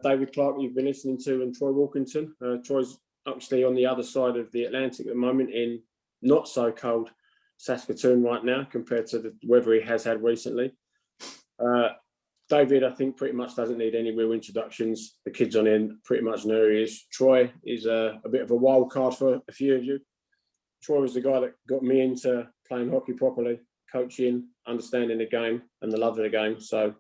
David Clark, you've been listening to, and Troy Walkington. Troy's actually on the other side of the Atlantic at the moment in not so cold Saskatoon right now compared to the weather he has had recently. David, I think, pretty much doesn't need any real introductions. The kids on in pretty much know who he is. Troy is a bit of a wild card for a few of you. Troy was the guy that got me into playing hockey properly, coaching, understanding the game and the love of the game. So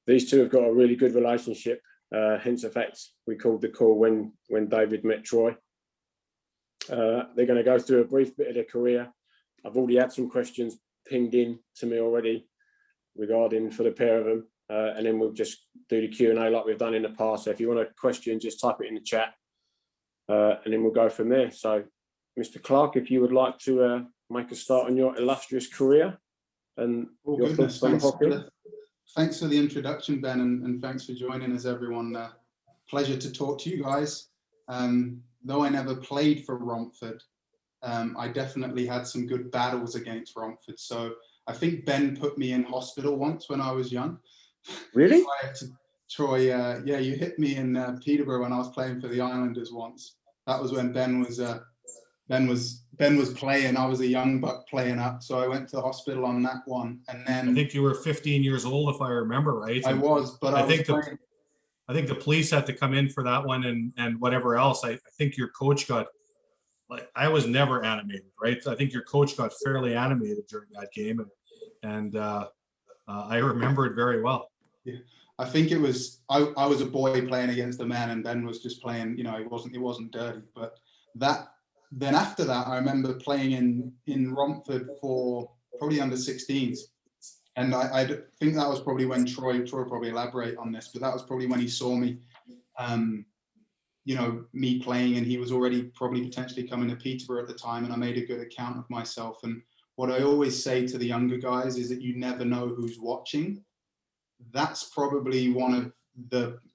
these two have got a really good relationship. Hence the fact we called the call when David met Troy. They're going to go through a brief bit of their career. I've already had some questions pinged in to me already regarding for the pair of them. And then we'll just do the Q&A like we've done in the past. So if you want a question, just type it in the chat and then we'll go from there. So Mr. Clark, if you would like to make a start on your illustrious career and your thoughts on hockey. Thanks for the introduction, Ben, and thanks for joining us, everyone. Pleasure to talk to you guys. Though I never played for Romford, I definitely had some good battles against Romford. So I think Ben put me in hospital once when I was young. Really? Troy, yeah, you hit me in Peterborough when I was playing for the Islanders once. That was when Ben was playing. I was a young buck playing up, so I went to the hospital on that one. And then I think you were 15 years old, if I remember right. I was, but I think the police had to come in for that one and whatever else. I think your coach got, like, I was never animated, right? I think your coach got fairly animated during that game, and I remember it very well. Yeah, I think it was I was a boy playing against a man, and Ben was just playing. You know, it wasn't dirty, but that. Then after that, I remember playing in Romford for probably under 16s. And I think that was probably when Troy probably elaborate on this, but that was probably when he saw me, you know, me playing, and he was already probably potentially coming to Peterborough at the time, and I made a good account of myself. And what I always say to the younger guys is that you never know who's watching. That's probably one of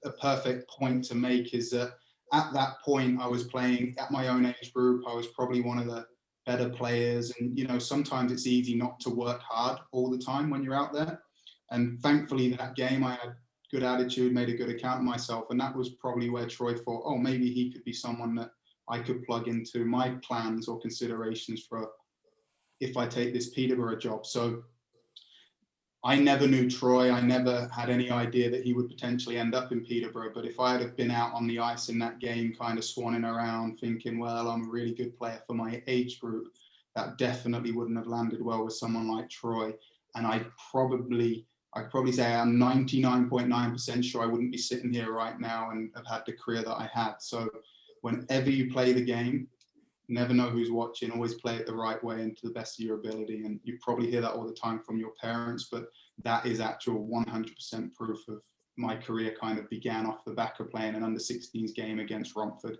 a perfect point to make, is that at that point, I was playing at my own age group. I was probably one of the better players. And, you know, sometimes it's easy not to work hard all the time when you're out there. And thankfully, that game, I had good attitude, made a good account of myself. And that was probably where Troy thought, oh, maybe he could be someone that I could plug into my plans or considerations for if I take this Peterborough job. So I never knew Troy. I never had any idea that he would potentially end up in Peterborough. But if I had have been out on the ice in that game, kind of swanning around, thinking, well, I'm a really good player for my age group, that definitely wouldn't have landed well with someone like Troy. And I'd probably say I'm 99.9% sure I wouldn't be sitting here right now and have had the career that I had. So whenever you play the game, never know who's watching, always play it the right way and to the best of your ability. And you probably hear that all the time from your parents, but that is actual 100% proof of my career kind of began off the back of playing an under 16s game against Romford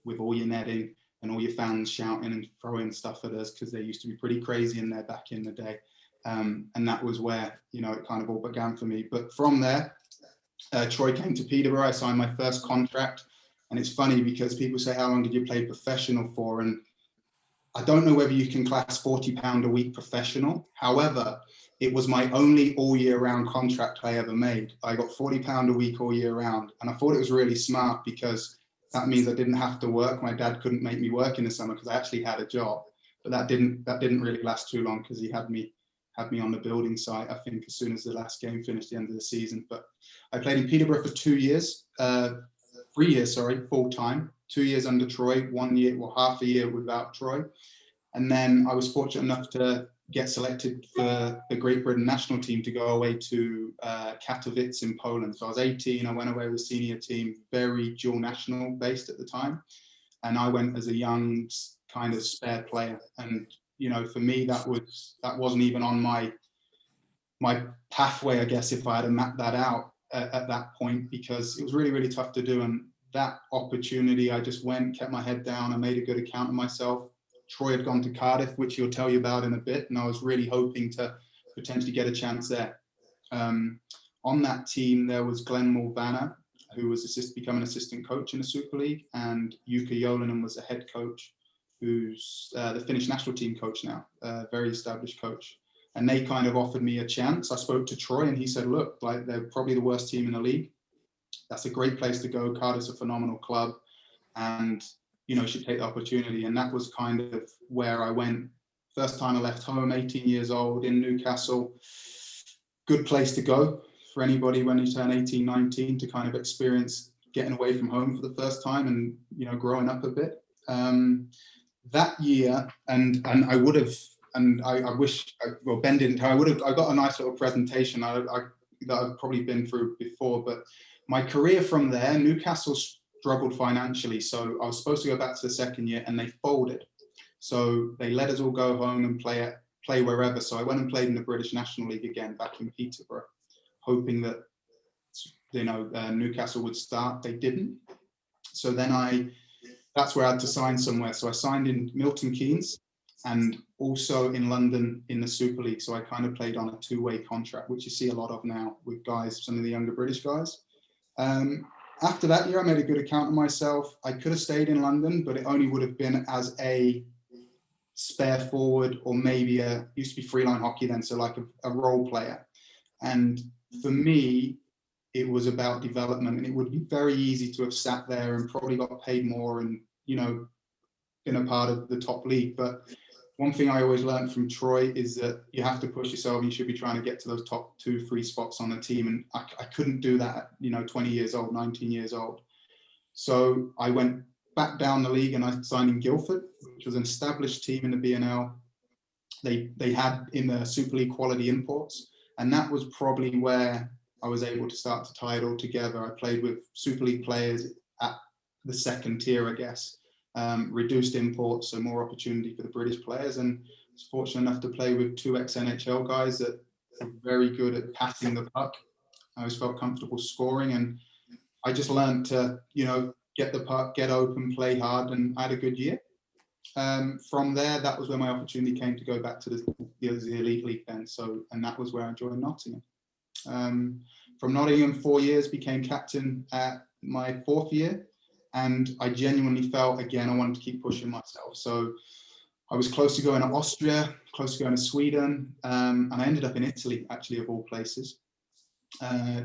with all your netting and all your fans shouting and throwing stuff at us, because they used to be pretty crazy in there back in the day. And that was where, you know, it kind of all began for me. But from there, Troy came to Peterborough. I signed my first contract. And it's funny because people say, how long did you play professional for? And I don't know whether you can class £40 a week professional. However, it was my only all year round contract I ever made. I got £40 a week all year round. And I thought it was really smart because that means I didn't have to work. My dad couldn't make me work in the summer because I actually had a job. But that didn't really last too long because he had me on the building site, I think, as soon as the last game finished, the end of the season. But I played in Peterborough for 2 years. 3 years, full time, 2 years under Troy, 1 year, well, half a year without Troy. And then I was fortunate enough to get selected for the Great Britain national team to go away to Katowice in Poland. So I was 18, I went away with the senior team, very dual national based at the time. And I went as a young kind of spare player. And, you know, for me, that wasn't even on my pathway, I guess, if I had mapped that out at that point, because it was really, really tough to do. And that opportunity, I just went, kept my head down, I made a good account of myself. Troy had gone to Cardiff, which he'll tell you about in a bit, and I was really hoping to potentially get a chance there. On that team, there was Glenn Mulvanna, who was becoming assistant coach in the Super League, and Jukka Jolinen was the head coach, who's the Finnish national team coach now, a very established coach. And they kind of offered me a chance. I spoke to Troy and he said, look, like, they're probably the worst team in the league. that's a great place to go. Cardiff's a phenomenal club, and you should take the opportunity. And that was kind of where I went. First time I left home, 18 years old in Newcastle. Good place to go for anybody when you turn 18, 19 to kind of experience getting away from home for the first time and growing up a bit. That year, and I would have, and I wish, well, Ben didn't. I got a nice little presentation that I've probably been through before. But my career from there, Newcastle struggled financially, so I was supposed to go back to the second year, and they folded. So they let us all go home and play wherever. So I went and played in the British National League again back in Peterborough, hoping that Newcastle would start. They didn't. So then that's where I had to sign somewhere. So I signed in Milton Keynes and also in London in the Super League. So I kind of played on a two-way contract, which you see a lot of now with guys, some of the younger British guys. After that year, I made a good account of myself. I could have stayed in London, but it only would have been as a spare forward, or maybe used to be freeline hockey then, so like a role player. And for me, it was about development, and it would be very easy to have sat there and probably got paid more and been a part of the top league. But one thing I always learned from Troy is that you have to push yourself. You should be trying to get to those top 2-3 spots on the team, and I couldn't do that at 20 years old, 19 years old. So I went back down the league and I signed in Guildford, which was an established team in the BNL. They had in the Super League quality imports, and that was probably where I was able to start to tie it all together. I played with Super League players at the second tier, I guess. Reduced imports, so more opportunity for the British players, and I was fortunate enough to play with 2 ex-NHL guys that were very good at passing the puck. I always felt comfortable scoring, and I just learned to, get the puck, get open, play hard, and I had a good year. From there, that was where my opportunity came to go back to the Elite League then. And that was where I joined Nottingham. From Nottingham, 4 years, became captain at my 4th year. And I genuinely felt, again, I wanted to keep pushing myself. So I was close to going to Austria, close to going to Sweden, and I ended up in Italy, actually, of all places.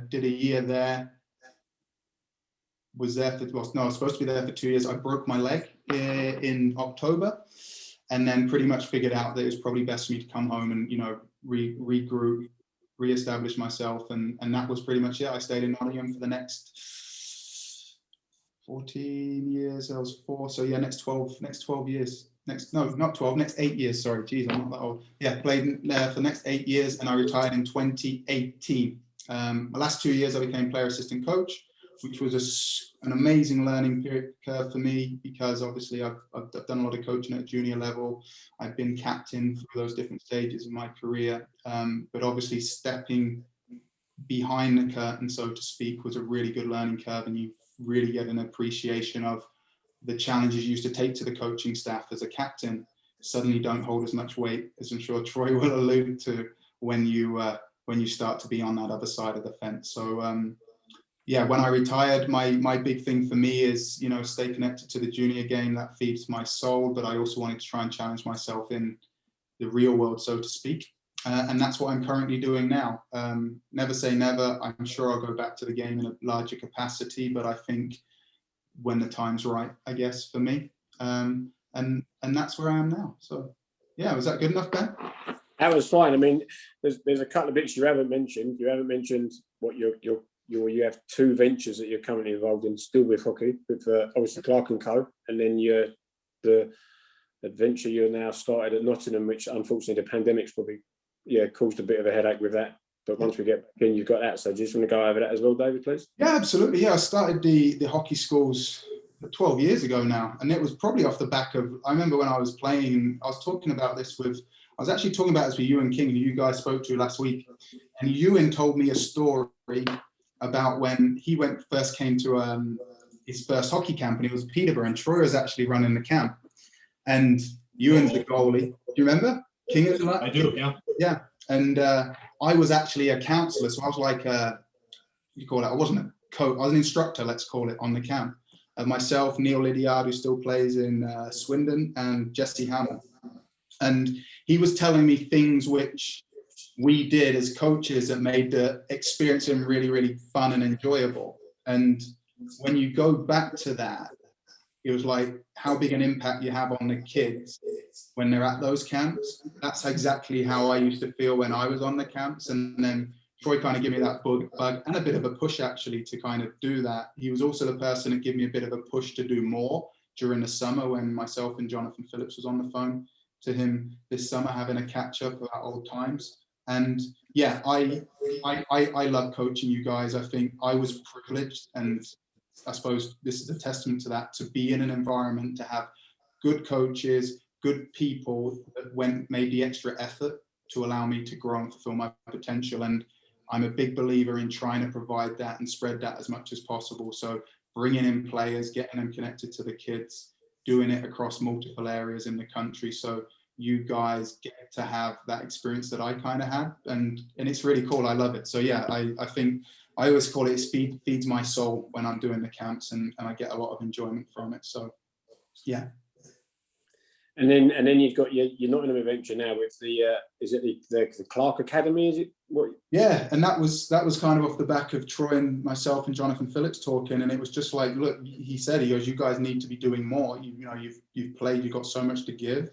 Did a year there. I was supposed to be there for 2 years. I broke my leg in October, and then pretty much figured out that it was probably best for me to come home and, regroup, reestablish myself. And that was pretty much it. I stayed in Nottingham for the next 14 years. I was 4. So yeah, next 12 years. Next 8 years. Sorry. Geez, I'm not that old. Yeah, played there for the next 8 years, and I retired in 2018. My last 2 years, I became player assistant coach, which was an amazing learning curve for me, because obviously I've done a lot of coaching at junior level. I've been captain through those different stages of my career, but obviously stepping behind the curtain, so to speak, was a really good learning curve, and you really get an appreciation of the challenges you used to take to the coaching staff as a captain. Suddenly don't hold as much weight, as I'm sure Troy will allude to, when you start to be on that other side of the fence. So when I retired, my big thing for me is, stay connected to the junior game. That feeds my soul, but I also wanted to try and challenge myself in the real world, so to speak. And that's what I'm currently doing now. Never say never. I'm sure I'll go back to the game in a larger capacity, but I think when the time's right, I guess, for me. And that's where I am now. So yeah, was that good enough, Ben? That was fine. I mean, there's a couple of bits you haven't mentioned. You haven't mentioned what you have 2 ventures that you're currently involved in still with hockey, with obviously Clark & Co, and then the adventure you're now started at Nottingham, which unfortunately the pandemic's probably caused a bit of a headache with that. But once we get back in, you've got that. So do you just want to go over that as well, David, please? Yeah, absolutely. Yeah, I started the hockey schools 12 years ago now, and it was probably off the back of, I remember when I was playing, I was talking about this with Ewan King, who you guys spoke to last week, and Ewan told me a story about when he first came to his first hockey camp, and it was Peterborough, and Troy was actually running the camp, and Ewan's the goalie. Do you remember? King is like, I do, yeah. Yeah, and I was actually a counsellor, so I was like, I wasn't a coach, I was an instructor, let's call it, on the camp. Myself, Neil Lydiard, who still plays in Swindon, and Jesse Hammond. And he was telling me things which we did as coaches that made the experience really, really fun and enjoyable. And when you go back to that, it was like how big an impact you have on the kids when they're at those camps. That's exactly how I used to feel when I was on the camps. And then Troy kind of gave me that bug and a bit of a push actually to kind of do that. He was also the person that gave me a bit of a push to do more during the summer when myself and Jonathan Phillips was on the phone to him this summer, having a catch up about old times. And yeah, I love coaching you guys. I think I was privileged, and I suppose this is a testament to that, to be in an environment, to have good coaches, good people that made the extra effort to allow me to grow and fulfill my potential. And I'm a big believer in trying to provide that and spread that as much as possible. So bringing in players, getting them connected to the kids, doing it across multiple areas in the country. So you guys get to have that experience that I kind of had. And it's really cool. I love it. So yeah, I think I always call it feeds my soul when I'm doing the camps, and I get a lot of enjoyment from it. So yeah. And then you've got your Nottingham adventure now with the is it the Clark Academy? Is it what? Yeah, and that was kind of off the back of Troy and myself and Jonathan Phillips talking, and it was just like, look, he goes, you guys need to be doing more. You've played, you've got so much to give,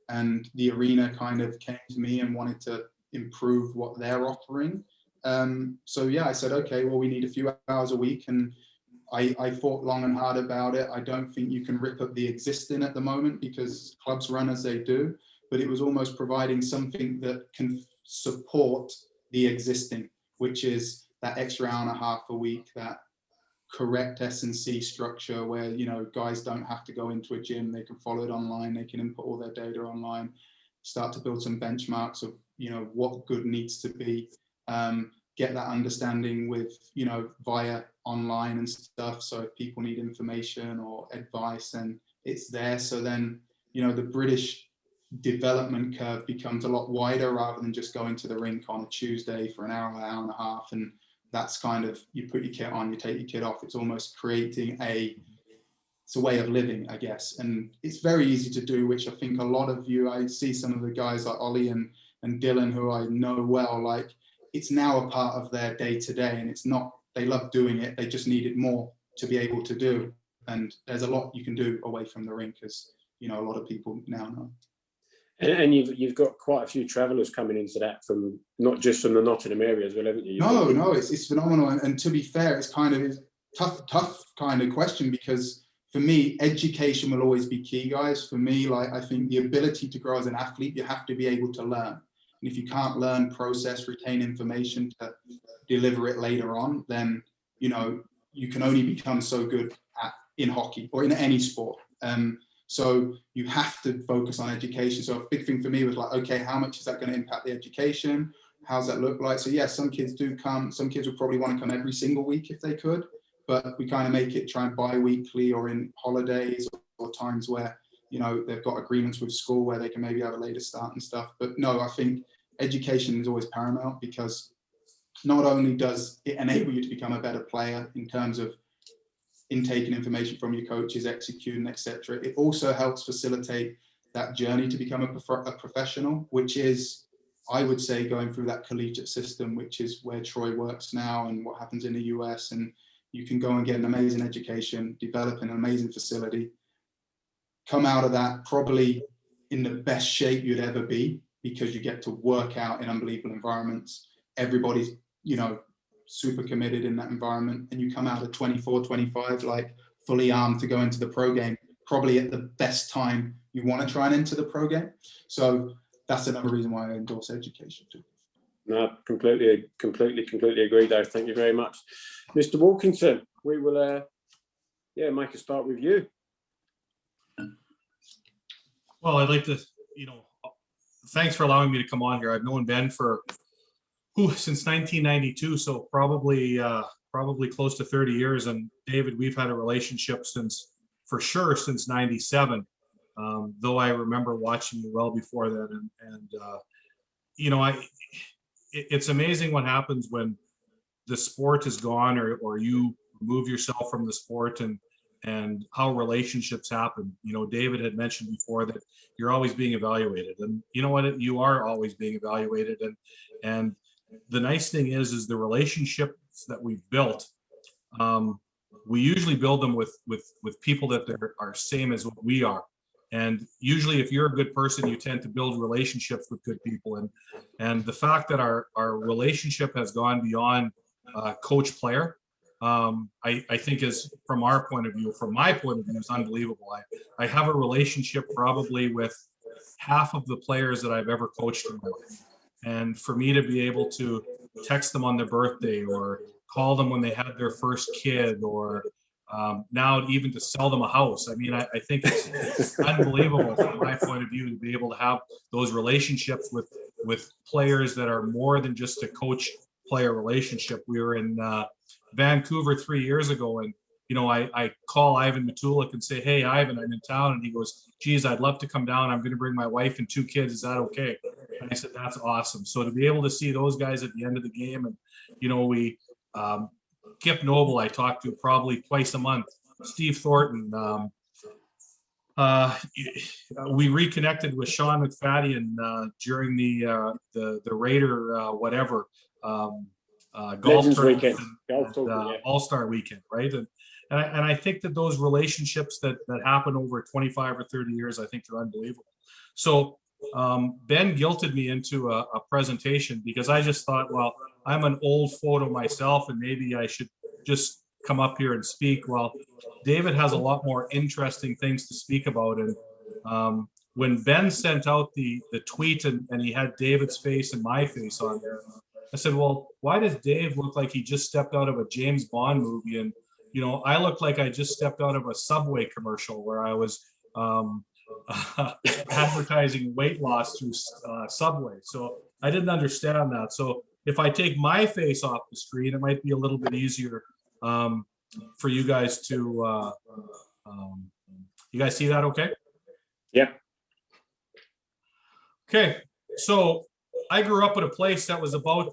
and the arena kind of came to me and wanted to improve what they're offering. So yeah, I said, okay, well, we need a few hours a week, and I thought long and hard about it. I don't think you can rip up the existing at the moment because clubs run as they do, but it was almost providing something that can support the existing, which is that extra hour and a half a week, that correct S&C structure where, guys don't have to go into a gym. They can follow it online. They can input all their data online, start to build some benchmarks of, what good needs to be. Get that understanding with, via online and stuff. So if people need information or advice, then it's there. So then, the British development curve becomes a lot wider rather than just going to the rink on a Tuesday for an hour and a half. And that's kind of, you put your kit on, you take your kit off. It's almost creating it's a way of living, I guess. And it's very easy to do, which I think a lot of you, I see some of the guys like Ollie and Dylan, who I know well, like, it's now a part of their day to day, and it's not, they love doing it. They just need it more to be able to do. And there's a lot you can do away from the rink, as a lot of people now know. And you've got quite a few travellers coming into that from not just from the Nottingham area as well, haven't you? No, it's phenomenal. And to be fair, it's kind of tough kind of question, because for me, education will always be key, guys. For me, like, I think the ability to grow as an athlete, you have to be able to learn. And if you can't learn, process, retain information to deliver it later on, then, you can only become so good in hockey or in any sport. So you have to focus on education. So a big thing for me was like, okay, how much is that going to impact the education? How's that look like? So yeah, some kids do come. Some kids would probably want to come every single week if they could, but we kind of make it try and bi-weekly or in holidays or times where, they've got agreements with school where they can maybe have a later start and stuff. But no, I think education is always paramount, because not only does it enable you to become a better player in terms of intaking information from your coaches, executing, etc., it also helps facilitate that journey to become a professional, which is, I would say, going through that collegiate system, which is where Troy works now and what happens in the US. And you can go and get an amazing education, develop an amazing facility, come out of that probably in the best shape you'd ever be, because you get to work out in unbelievable environments. Everybody's, super committed in that environment, and you come out at 24, 25, like fully armed to go into the pro game, probably at the best time you want to try and enter the pro game. So that's another reason why I endorse education too. No, completely agree, Dave. Thank you very much. Mr. Walkington, we will make a start with you. Well, I'd like to, thanks for allowing me to come on here. I've known Ben since 1992, so probably close to 30 years. And David, we've had a relationship since 97. Though I remember watching you well before that. It's amazing what happens when the sport is gone, or you remove yourself from the sport, and how relationships happen. David had mentioned before that you're always being evaluated, and you know what? You are always being evaluated, and the nice thing is the relationships that we've built we usually build them with people that are same as what we are. And usually if you're a good person, you tend to build relationships with good people. And the fact that our relationship has gone beyond coach player, I think is, from our point of view, from my point of view, is unbelievable. I have a relationship probably with half of the players that I've ever coached in my life. And for me to be able to text them on their birthday or call them when they had their first kid, or now even to sell them a house. I mean, I think it's unbelievable from my point of view to be able to have those relationships with players that are more than just a coach-player relationship. We were in Vancouver 3 years ago, and I call Ivan Matulik and say, "Hey, Ivan, I'm in town," and he goes, "Geez, I'd love to come down. I'm going to bring my wife and 2 kids. Is that okay?" And I said, "That's awesome." So to be able to see those guys at the end of the game, and we. Kip Noble, I talk to probably twice a month. Steve Thornton. We reconnected with Sean McFadden during the Raider golf tournament, All-Star weekend, right? And I think that those relationships that happen over 25 or 30 years, I think they're unbelievable. So Ben guilted me into a presentation because I just thought, well, I'm an old photo myself, and maybe I should just come up here and speak. Well, David has a lot more interesting things to speak about. And when Ben sent out the tweet and he had David's face and my face on there, I said, well, why does Dave look like he just stepped out of a James Bond movie? And, I look like I just stepped out of a Subway commercial where I was advertising weight loss through Subway. So I didn't understand that. So if I take my face off the screen, it might be a little bit easier for you guys to, you guys see that okay? Yeah. Okay, so I grew up in a place that was about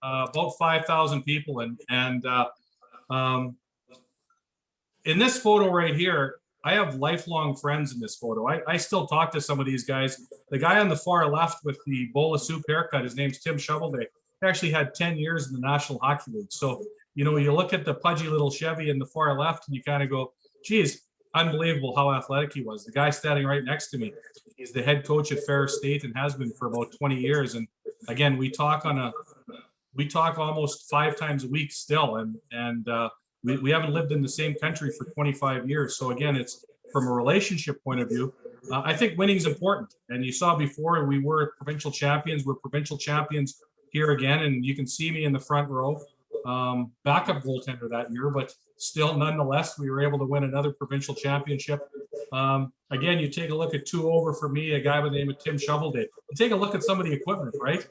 5,000 people, and in this photo right here, I have lifelong friends in this photo. I still talk to some of these guys. The guy on the far left with the bowl of soup haircut, his name's Tim Shovelday. He actually had 10 years in the National Hockey League. So, you look at the pudgy little Chevy in the far left and you kind of go, geez, unbelievable how athletic he was. The guy standing right next to me, he's the head coach at Ferris State and has been for about 20 years. And again, we talk almost 5 times a week still. And we haven't lived in the same country for 25 years. So again, it's from a relationship point of view. I think winning is important. And you saw before, we were provincial champions. We're provincial champions here again. And you can see me in the front row, backup goaltender that year, but still, nonetheless, we were able to win another provincial championship. Again, you take a look at 2 over for me, a guy by the name of Tim Shovelday. You take a look at some of the equipment, right?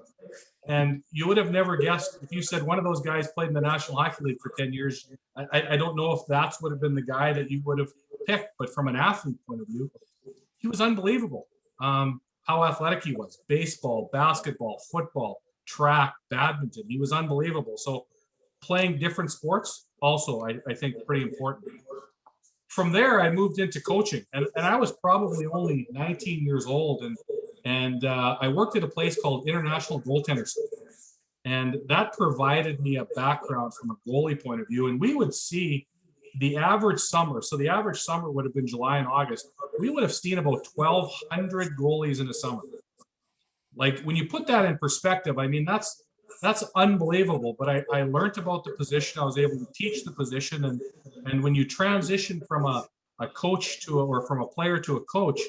And you would have never guessed if you said one of those guys played in the National Hockey League for 10 years. I don't know if that's would have been the guy that you would have picked, but from an athlete point of view, he was unbelievable. How athletic he was. Baseball, basketball, football, track, badminton. He was unbelievable. So playing different sports also, I think, pretty important. From there, I moved into coaching, and I was probably only 19 years old, and I worked at a place called International Goaltender School, and that provided me a background from a goalie point of view. And we would see the average summer. So the average summer would have been July and August. We would have seen about 1,200 goalies in a summer. Like, when you put that in perspective, I mean, that's unbelievable. But I learned about the position. I was able to teach the position. And when you transition from a coach or from a player to a coach,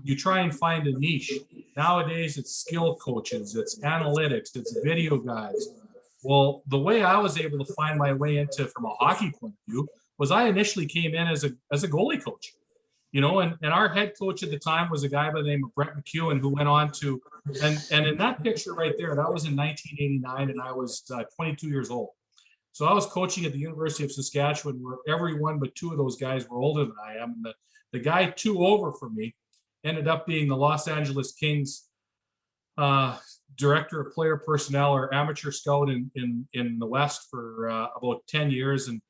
you try and find a niche. Nowadays, it's skill coaches, it's analytics, it's video guys. Well, the way I was able to find my way into, from a hockey point of view, was I initially came in as a goalie coach. And our head coach at the time was a guy by the name of Brett McEwen, who went on to, and in that picture right there, that was in 1989, and I was 22 years old. So I was coaching at the University of Saskatchewan, where every one but 2 of those guys were older than I am. And the guy 2 over from me ended up being the Los Angeles Kings director of player personnel or amateur scout in the West for about 10 years, and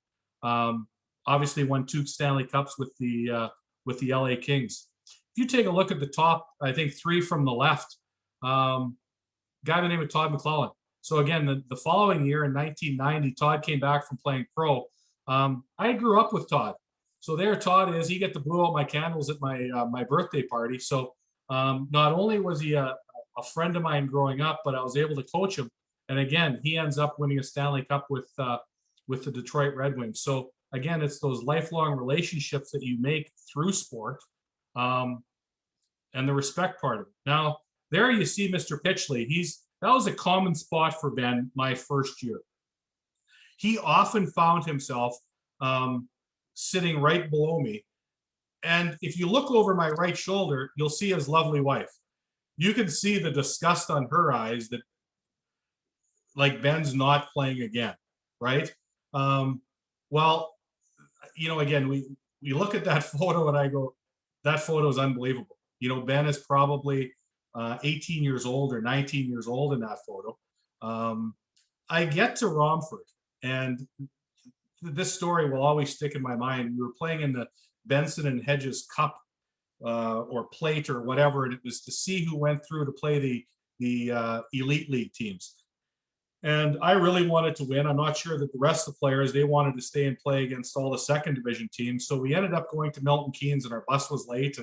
obviously won 2 Stanley Cups with the LA Kings. If you take a look at the top, I think 3 from the left, guy by the name of Todd McClellan. So again, the following year in 1990, Todd came back from playing pro. I grew up with Todd. So there Todd is, he got to blow out my candles at my birthday party. So not only was he a friend of mine growing up, but I was able to coach him. And again, he ends up winning a Stanley Cup with the Detroit Red Wings. So again, it's those lifelong relationships that you make through sport, and the respect part of it. Now, there you see Mr. Pitchley. That was a common spot for Ben my first year. He often found himself sitting right below me. And if you look over my right shoulder, you'll see his lovely wife. You can see the disgust on her eyes that, like, Ben's not playing again, right? Well, again, we look at that photo and I go, that photo is unbelievable. Ben is probably 18 years old or 19 years old in that photo. I get to Romford, and this story will always stick in my mind. We were playing in the Benson and Hedges Cup or plate or whatever, and it was to see who went through to play the Elite League teams. And I really wanted to win. I'm not sure that the rest of the players, they wanted to stay and play against all the second division teams. So we ended up going to Milton Keynes, and our bus was late,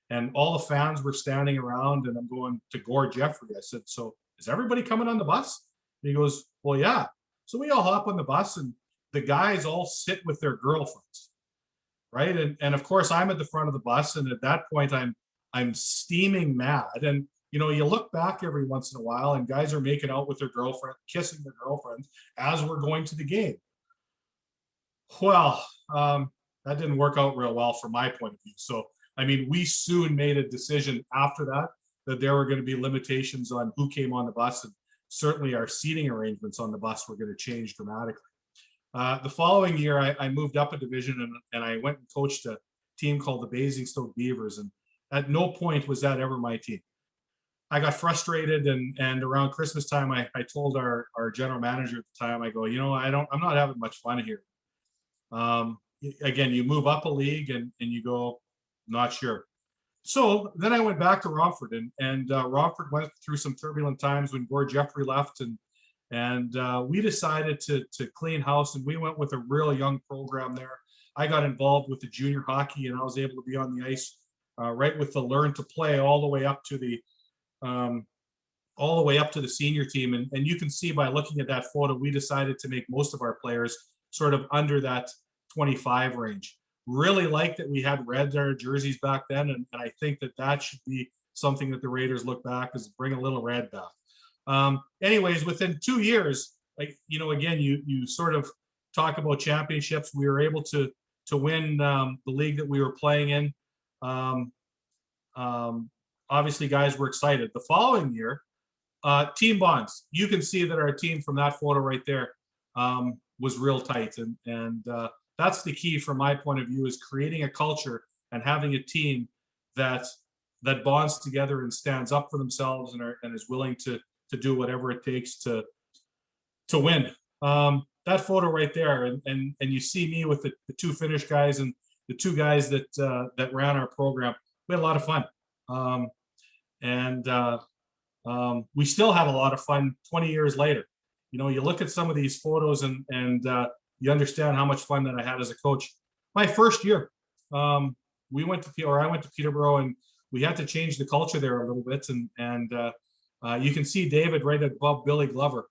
and all the fans were standing around, and I'm going to Gord Jeffrey. I said, so is everybody coming on the bus? And he goes, well, yeah. So we all hop on the bus, and the guys all sit with their girlfriends, right? And of course, I'm at the front of the bus, and at that point, I'm steaming mad. And you look back every once in a while, and guys are making out with their girlfriend, kissing their girlfriends as we're going to the game. Well, that didn't work out real well from my point of view. So, we soon made a decision after that there were going to be limitations on who came on the bus, and certainly our seating arrangements on the bus were going to change dramatically. The following year, I moved up a division, and I went and coached a team called the Basingstoke Beavers, and at no point was that ever my team. I got frustrated, and around Christmas time, I told our general manager at the time, I go, I'm not having much fun here. Again, you move up a league, and you go, not sure. So then I went back to Romford, and Romford went through some turbulent times when Gord Jeffrey left, and we decided to clean house, and we went with a real young program there. I got involved with the junior hockey, and I was able to be on the ice right with the learn to play all the way up to the senior team. And you can see by looking at that photo, we decided to make most of our players sort of under that 25 range. Really liked that we had red in our jerseys back then, and I think that should be something that the Raiders look back is bring a little red back. Anyways, within 2 years, again, you sort of talk about championships. We were able to win the league that we were playing in. Obviously, guys were excited. The following year, team bonds. You can see that our team from that photo right there was real tight, and that's the key from my point of view, is creating a culture and having a team that bonds together and stands up for themselves and is willing to do whatever it takes to win. That photo right there, and you see me with the two Finnish guys and the two guys that ran our program. We had a lot of fun. We still have a lot of fun 20 years later. You look at some of these photos and you understand how much fun that I had as a coach. My first year, I went to Peterborough, and we had to change the culture there a little bit. And you can see David right above Billy Glover,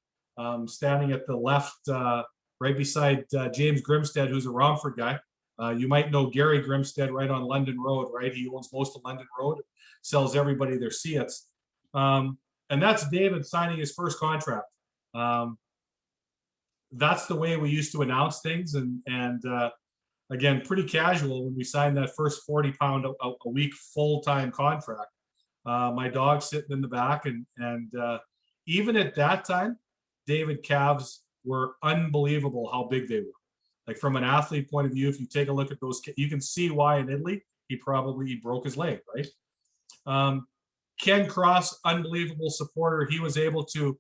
standing at the left, right beside James Grimstead, who's a Romford guy. You might know Gary Grimstead right on London Road, right? He owns most of London Road, sells everybody their Seats. And that's David signing his first contract. That's the way we used to announce things. And again, pretty casual when we signed that first 40 pound a week full-time contract. My dog sitting in the back. And even at that time, David calves were unbelievable how big they were. Like from an athlete point of view, if you take a look at those, you can see why in Italy, he broke his leg, right? Ken Cross, unbelievable supporter. He was able to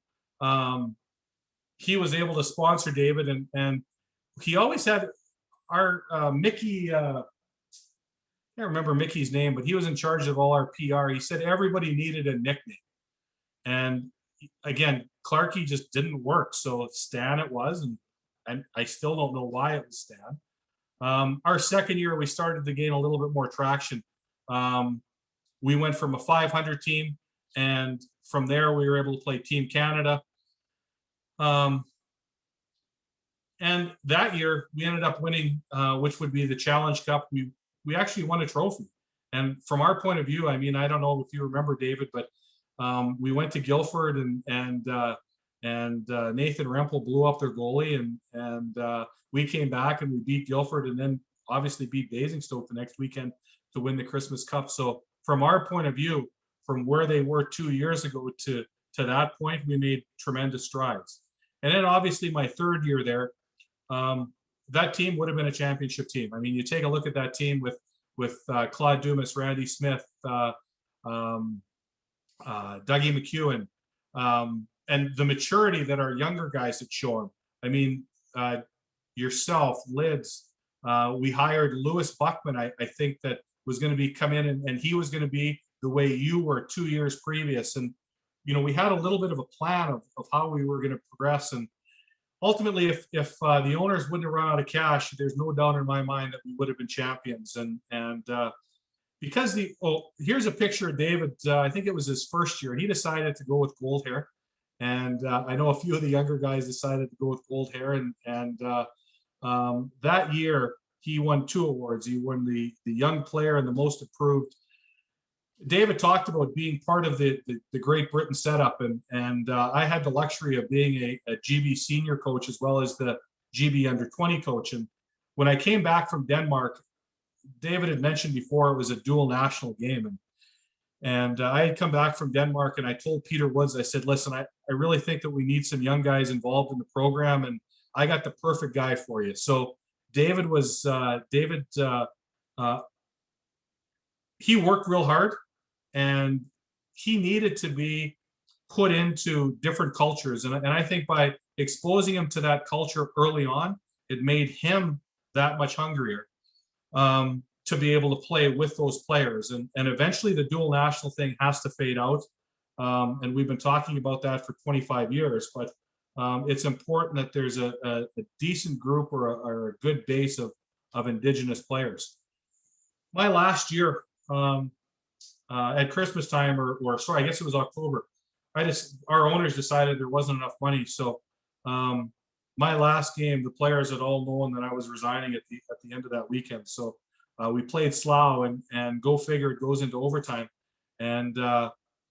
sponsor David, and he always had our Mickey, I can't remember Mickey's name, but he was in charge of all our PR. He said everybody needed a nickname. And again, Clarkie just didn't work. So Stan it was, and and I still don't know why it was Stan. Our second year, we started to gain a little bit more traction. We went from a 500 team, and from there we were able to play Team Canada. And that year we ended up winning, which would be the Challenge Cup. We actually won a trophy. And from our point of view, I mean, I don't know if you remember, David, but we went to Guildford, and Nathan Rempel blew up their goalie, and we came back and we beat Guildford, and then obviously beat Basingstoke the next weekend to win the Christmas Cup. So from our point of view, from where they were 2 years ago to that point, we made tremendous strides. And then obviously my third year there, that team would have been a championship team. I mean, you take a look at that team with Claude Dumas, Randy Smith, Dougie McEwen, and the maturity that our younger guys had shown. I mean, yourself, Lids, we hired Lewis Buckman, I think, that was going to come in, and he was going to be the way you were 2 years previous. And, you know, we had a little bit of a plan of how we were going to progress. And ultimately, if the owners wouldn't have run out of cash, there's no doubt in my mind that we would have been champions. And because here's a picture of David. I think it was his first year, and he decided to go with gold hair. And I know a few of the younger guys decided to go with gold hair. And that year, he won 2 awards. He won the young player and the most improved. David talked about being part of the Great Britain setup, and I had the luxury of being a GB senior coach as well as the GB under 20 coach. And when I came back from Denmark, David had mentioned before it was a dual national game, and I had come back from Denmark, and I told Peter Woods, I said, listen, I really think that we need some young guys involved in the program, and I got the perfect guy for you. So David he worked real hard, and he needed to be put into different cultures. And I think by exposing him to that culture early on, it made him that much hungrier to be able to play with those players. And eventually the dual national thing has to fade out. And we've been talking about that for 25 years, but it's important that there's a decent group or a good base of Indigenous players. My last year, at Christmas time, or sorry, I guess it was October, our owners decided there wasn't enough money. So my last game, the players had all known that I was resigning at the end of that weekend. So we played Slough, and go figure, it goes into overtime. And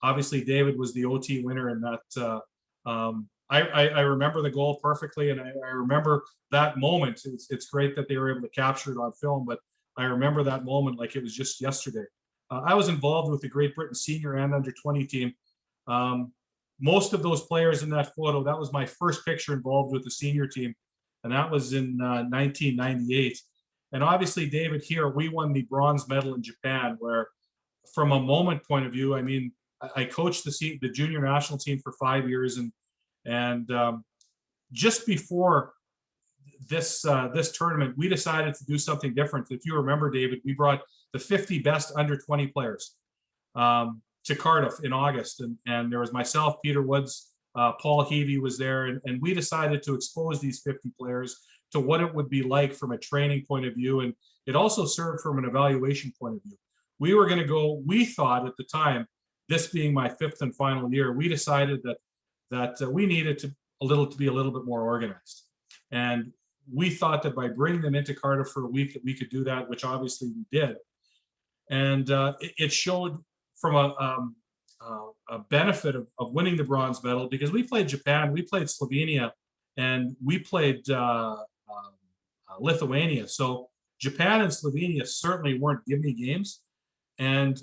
obviously David was the OT winner in that. I remember the goal perfectly, and I remember that moment. It's great that they were able to capture it on film, but I remember that moment like it was just yesterday. I was involved with the Great Britain senior and under 20 team. Most of those players in that photo, that was my first picture involved with the senior team, and that was in 1998. And obviously, David, here we won the bronze medal in Japan, where from a moment point of view, I mean, I coached the junior national team for 5 years, and just before this tournament, we decided to do something different. If you remember, David, we brought the 50 best under 20 players to Cardiff in August, and there was myself, Peter Woods, Paul Heavey was there, and we decided to expose these 50 players to what it would be like from a training point of view, and it also served from an evaluation point of view. We were going to go. We thought at the time, this being my 5th and final year, we decided that we needed to be a little bit more organized, and we thought that by bringing them into Cardiff for a week that we could do that, which obviously we did. And it showed from a benefit of winning the bronze medal, because we played Japan, we played Slovenia, and we played Lithuania. So Japan and Slovenia certainly weren't gimme games. And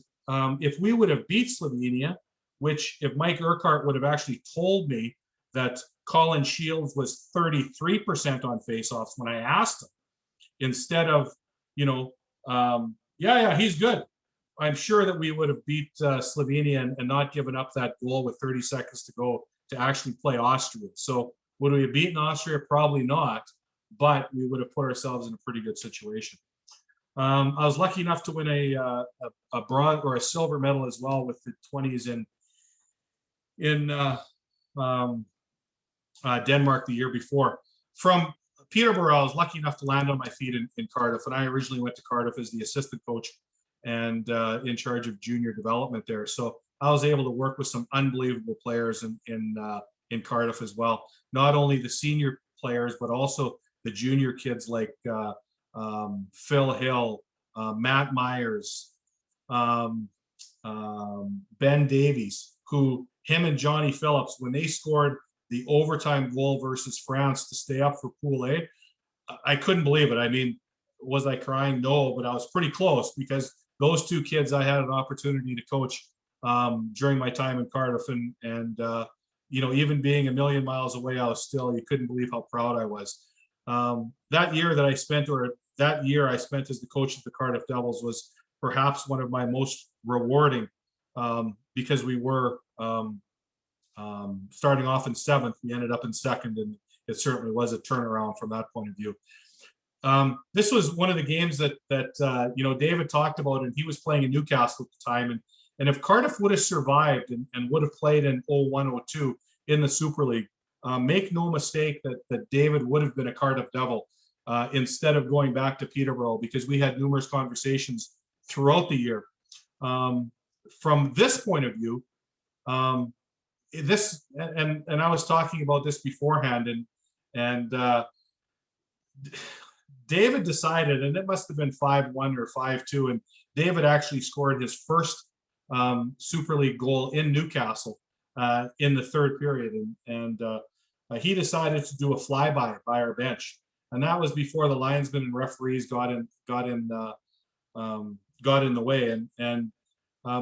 if we would have beat Slovenia, which if Mike Urquhart would have actually told me that Colin Shields was 33% on faceoffs when I asked him, instead of, yeah, he's good, I'm sure that we would have beat Slovenia and not given up that goal with 30 seconds to go to actually play Austria. So would we have beaten Austria? Probably not, but we would have put ourselves in a pretty good situation. I was lucky enough to win a bronze or a silver medal as well with the 20s in Denmark the year before. From Peterborough, I was lucky enough to land on my feet in Cardiff, and I originally went to Cardiff as the assistant coach and in charge of junior development there. So I was able to work with some unbelievable players in Cardiff as well. Not only the senior players, but also the junior kids like Phil Hill, Matt Myers, Ben Davies, who him and Johnny Phillips, when they scored the overtime goal versus France to stay up for Pool A, I couldn't believe it. I mean, was I crying? No, but I was pretty close because those two kids I had an opportunity to coach during my time in Cardiff, and you know, even being a million miles away, I was still, you couldn't believe how proud I was. That year I spent as the coach of the Cardiff Devils was perhaps one of my most rewarding, because we were starting off in seventh, we ended up in second, and it certainly was a turnaround from that point of view. This was one of the games that you know, David talked about, and he was playing in Newcastle at the time, and if Cardiff would have survived and would have played in 01-02 in the Super League, make no mistake that David would have been a Cardiff Devil instead of going back to Peterborough, because we had numerous conversations throughout the year. From this point of view, and I was talking about this beforehand, and David decided, and it must have been 5-1 or 5-2, and David actually scored his first Super League goal in Newcastle in the third period, and he decided to do a flyby by our bench, and that was before the linesmen and referees got in the way. And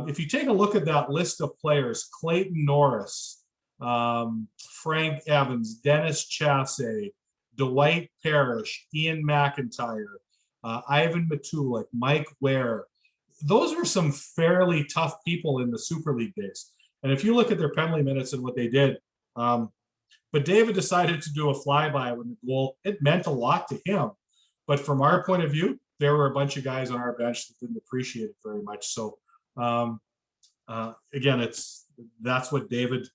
if you take a look at that list of players: Clayton Norris, Frank Evans, Dennis Chassé, Dwight Parrish, Ian McIntyre, Ivan Matulik, Mike Ware. Those are some fairly tough people in the Super League days. And if you look at their penalty minutes and what they did, but David decided to do a flyby when the goal, it meant a lot to him. But from our point of view, there were a bunch of guys on our bench that didn't appreciate it very much. So again, that's what David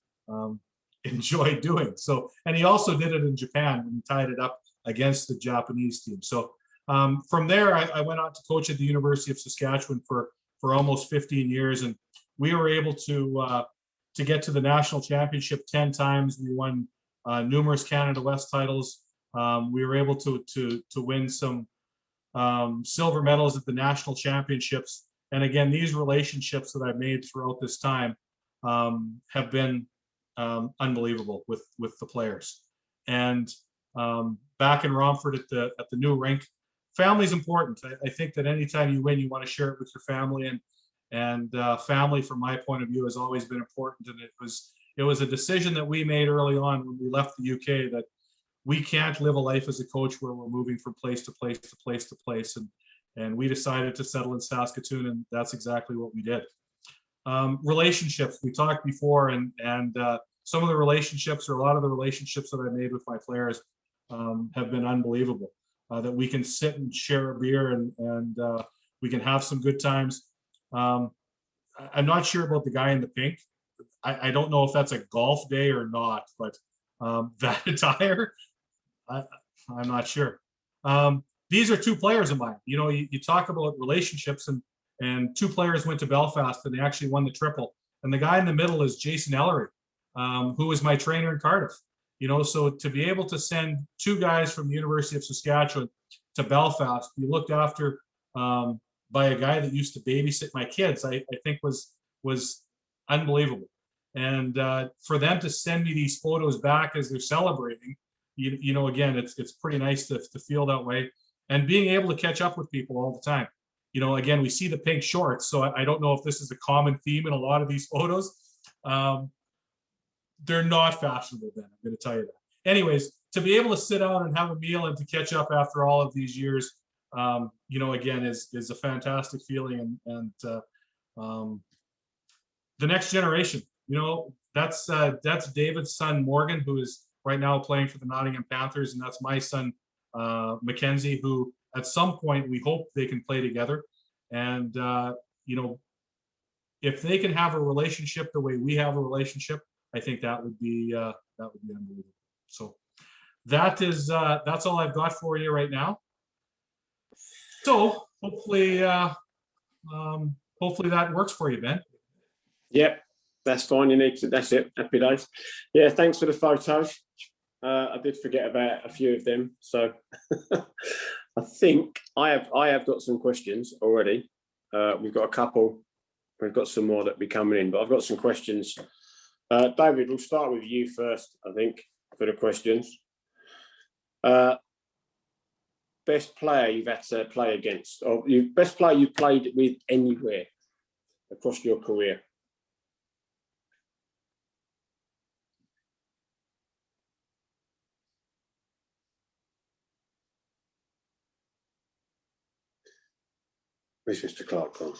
enjoyed doing. So, and he also did it in Japan when he tied it up against the Japanese team. So from there, I went on to coach at the University of Saskatchewan for almost 15 years, and we were able to get to the national championship 10 times. We won numerous Canada West titles. We were able to win some silver medals at the national championships. And again, these relationships that I've made throughout this time have been unbelievable with the players. And back in Romford at the new rink, family is important. I think that anytime you win, you want to share it with your family, and family, from my point of view, has always been important. And it was a decision that we made early on when we left the UK, that we can't live a life as a coach where we're moving from place to place to place to place. And we decided to settle in Saskatoon, and that's exactly what we did. Relationships, we talked before, and some of the relationships, or a lot of the relationships that I made with my players have been unbelievable. That we can sit and share a beer and we can have some good times. I'm not sure about the guy in the pink. I don't know if that's a golf day or not, but that attire, I'm not sure. These are two players of mine. You know, you talk about relationships, and two players went to Belfast and they actually won the triple. And the guy in the middle is Jason Ellery, who was my trainer in Cardiff. You know, so to be able to send two guys from the University of Saskatchewan to Belfast, be looked after by a guy that used to babysit my kids, I think was unbelievable. And for them to send me these photos back as they're celebrating, you know, again, it's pretty nice to feel that way. And being able to catch up with people all the time. You know, again, we see the pink shorts, so I don't know if this is a common theme in a lot of these photos. They're not fashionable then, I'm going to tell you that. Anyways, to be able to sit down and have a meal and to catch up after all of these years, you know, again, is a fantastic feeling. And the next generation, you know, that's David's son, Morgan, who is right now playing for the Nottingham Panthers. And that's my son, Mackenzie, who at some point we hope they can play together. And, you know, if they can have a relationship the way we have a relationship, I think that would be unbelievable. So that's all I've got for you right now. So hopefully that works for you, Ben. Yep, that's fine. You need to. That's it. Happy days. Yeah, thanks for the photos. I did forget about a few of them, so I think I have got some questions already. We've got a couple. We've got some more that be coming in, but I've got some questions. David, we'll start with you first, I think, for the questions. Best player you've had to play against, or best player you've played with anywhere across your career? Where's Mr. Clark gone?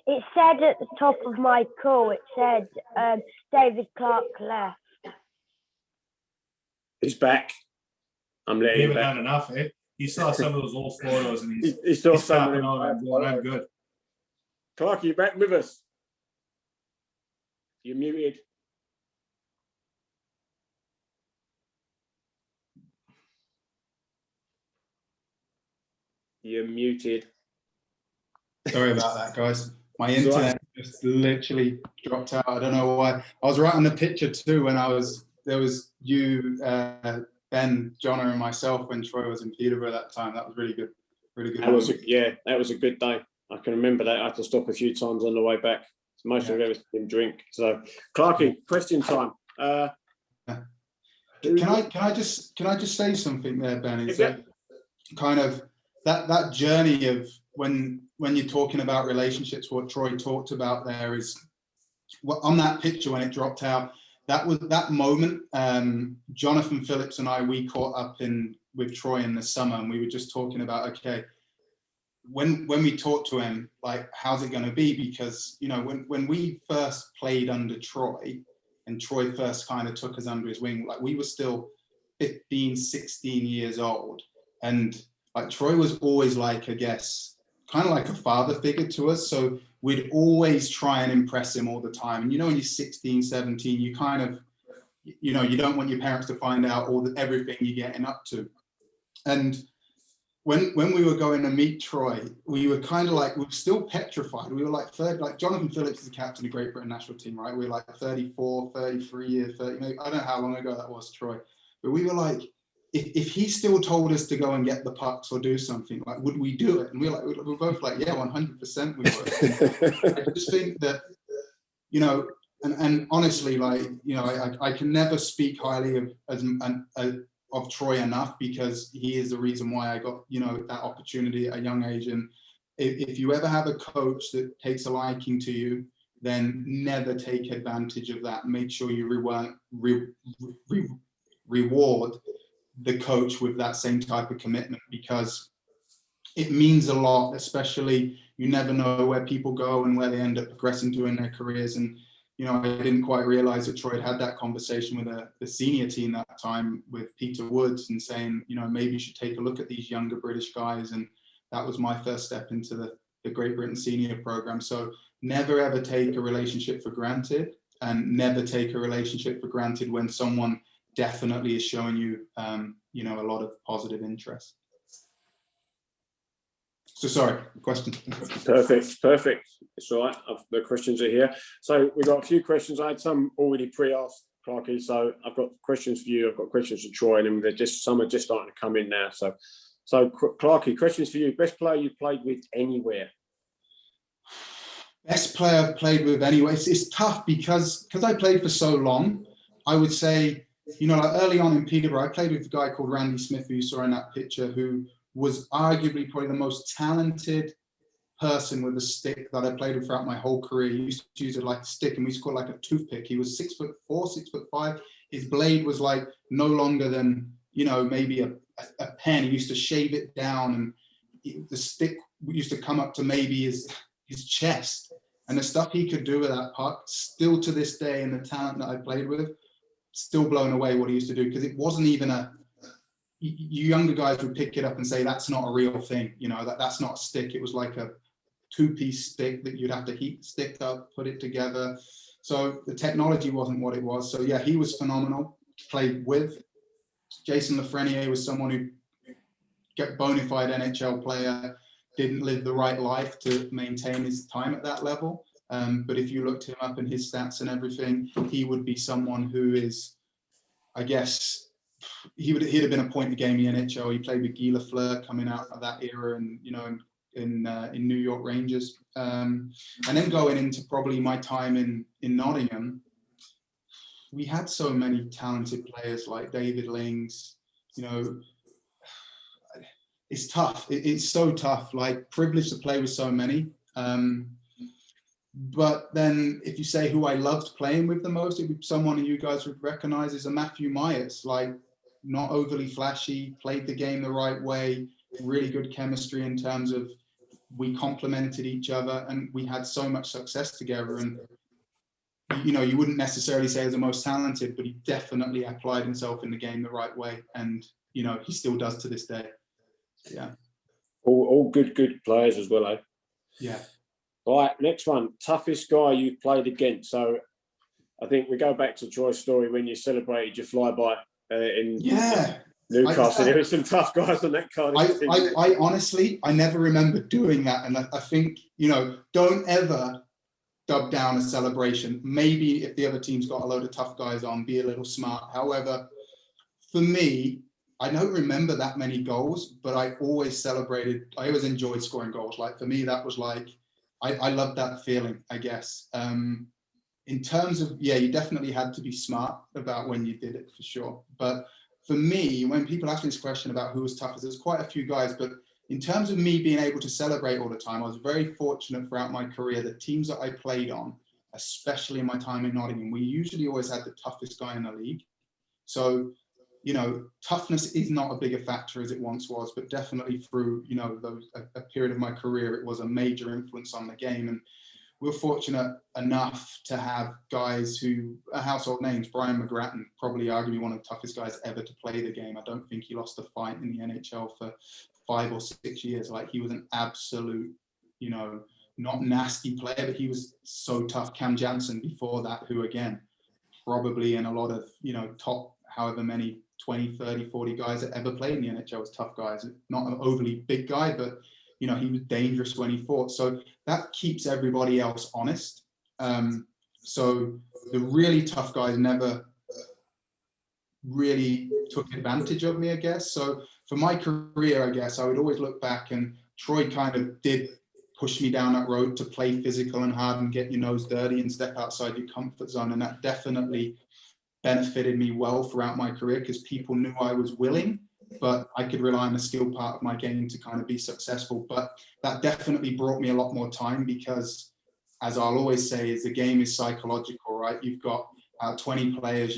It said at the top of my call, it said David Clark left. He's back. I'm letting him David back. had enough, eh? He saw some of those old photos and He saw he's some of tapping them. out and going, I'm good. Clark, are you back with us? You're muted. You're muted. Sorry about that, guys. My It's all right. internet just literally dropped out. I don't know why. I was right on the picture too when there was you, Ben, Jonna, and myself when Troy was in Peterborough that time. That was really good. Really good. That was a good day. I can remember that. I had to stop a few times on the way back. It's most of everything drink. So, Clarky, question time. Can I just say something there, Ben? It's kind of that journey of when you're talking about relationships. What Troy talked about there is on that picture when it dropped out. That was that moment. Jonathan Phillips and we caught up with Troy in the summer, and we were just talking about, okay, when we talked to him, like, how's it going to be? Because, you know, when we first played under Troy and Troy first kind of took us under his wing, like, we were still 15, 16 years old. And like, Troy was always like, I guess, kind of like a father figure to us. So we'd always try and impress him all the time. And, you know, when you're 16, 17, you kind of, you know, you don't want your parents to find out everything you're getting up to. And when we were going to meet Troy, we were kind of like, we were still petrified. We were like Jonathan Phillips is the captain of the Great Britain national team, right? We were like 34, 33 years, 30, maybe, I don't know how long ago that was, Troy. But we were like, if he still told us to go and get the pucks or do something, like, would we do it? And we were both like, yeah, 100% we would. I just think that, you know, and honestly, like, you know, I can never speak highly of Troy enough, because he is the reason why I got, you know, that opportunity at a young age. And if you ever have a coach that takes a liking to you, then never take advantage of that. Make sure you reward the coach with that same type of commitment, because it means a lot. Especially, you never know where people go and where they end up progressing to in their careers. And, you know, I didn't quite realize that Troy had that conversation with the senior team that time with Peter Woods, and saying, you know, maybe you should take a look at these younger British guys. And that was my first step into the Great Britain senior program. So never ever take a relationship for granted, and never take a relationship for granted when someone definitely is showing you, you know, a lot of positive interest. So sorry, question. Perfect. It's all right. The questions are here. So we've got a few questions. I had some already pre-asked, Clarky. So I've got questions for you. I've got questions for Troy, and then some are just starting to come in now. So Clarky, questions for you. Best player you played with anywhere? Best player I've played with anywhere. It's tough because I played for so long. I would say, you know, like early on in Peterborough, I played with a guy called Randy Smith, who you saw in that picture, who was arguably probably the most talented person with a stick that I played with throughout my whole career. He used to use it like a stick, and we used to call it like a toothpick. He was 6'4", 6'5". His blade was like no longer than, you know, maybe a pen. He used to shave it down, and the stick used to come up to maybe his chest. And the stuff he could do with that puck, still to this day, and the talent that I played with, still blown away what he used to do, because it wasn't even you younger guys would pick it up and say, that's not a real thing, you know, that's not a stick. It was like a two-piece stick that you'd have to heat the stick up, put it together. So the technology wasn't what it was. So yeah, he was phenomenal to play with. Jason Lafreniere was someone who got bona fide NHL player, didn't live the right life to maintain his time at that level. But if you looked him up and his stats and everything, he would be someone who is, I guess, he'd have been a point a game in the NHL. He played with Guy Lafleur coming out of that era, and in New York Rangers, and then going into probably my time in Nottingham, we had so many talented players like David Lings. It's tough. It's so tough. Like, privileged to play with so many. But then if you say who I loved playing with the most, it would be someone who you guys would recognize as a Matthew Myers. Like, not overly flashy, played the game the right way, really good chemistry in terms of we complemented each other and we had so much success together. And, you wouldn't necessarily say he was the most talented, but he definitely applied himself in the game the right way. And, he still does to this day. Yeah. All good players as well, eh? Yeah. All right, next one. Toughest guy you've played against. So I think we go back to Troy's story when you celebrated your flyby in Newcastle. There were some tough guys on that card. I honestly, I never remember doing that. And I think, don't ever dub down a celebration. Maybe if the other team's got a load of tough guys on, be a little smart. However, for me, I don't remember that many goals, but I always celebrated. I always enjoyed scoring goals. Like, for me, that was like, I loved that feeling, I guess. In terms of, you definitely had to be smart about when you did it, for sure. But for me, when people ask me this question about who was toughest, there's quite a few guys. But in terms of me being able to celebrate all the time, I was very fortunate throughout my career. The teams that I played on, especially in my time in Nottingham, we usually always had the toughest guy in the league. So, toughness is not a bigger factor as it once was, but definitely through, a period of my career, it was a major influence on the game. And we were fortunate enough to have guys who are household names. Brian McGrattan, probably arguably one of the toughest guys ever to play the game. I don't think he lost a fight in the NHL for 5 or 6 years. Like, he was an absolute, not nasty player, but he was so tough. Cam Jansen before that, who again, probably in a lot of, top however many 20, 30, 40 guys that ever played in the NHL was tough guys. Not an overly big guy, but, he was dangerous when he fought. So that keeps everybody else honest. So the really tough guys never really took advantage of me, I guess. So for my career, I guess, I would always look back, and Troy kind of did push me down that road to play physical and hard and get your nose dirty and step outside your comfort zone. And that definitely benefited me well throughout my career, because people knew I was willing, but I could rely on the skill part of my game to kind of be successful. But that definitely brought me a lot more time, because, as I'll always say, is the game is psychological, right? You've got 20 players,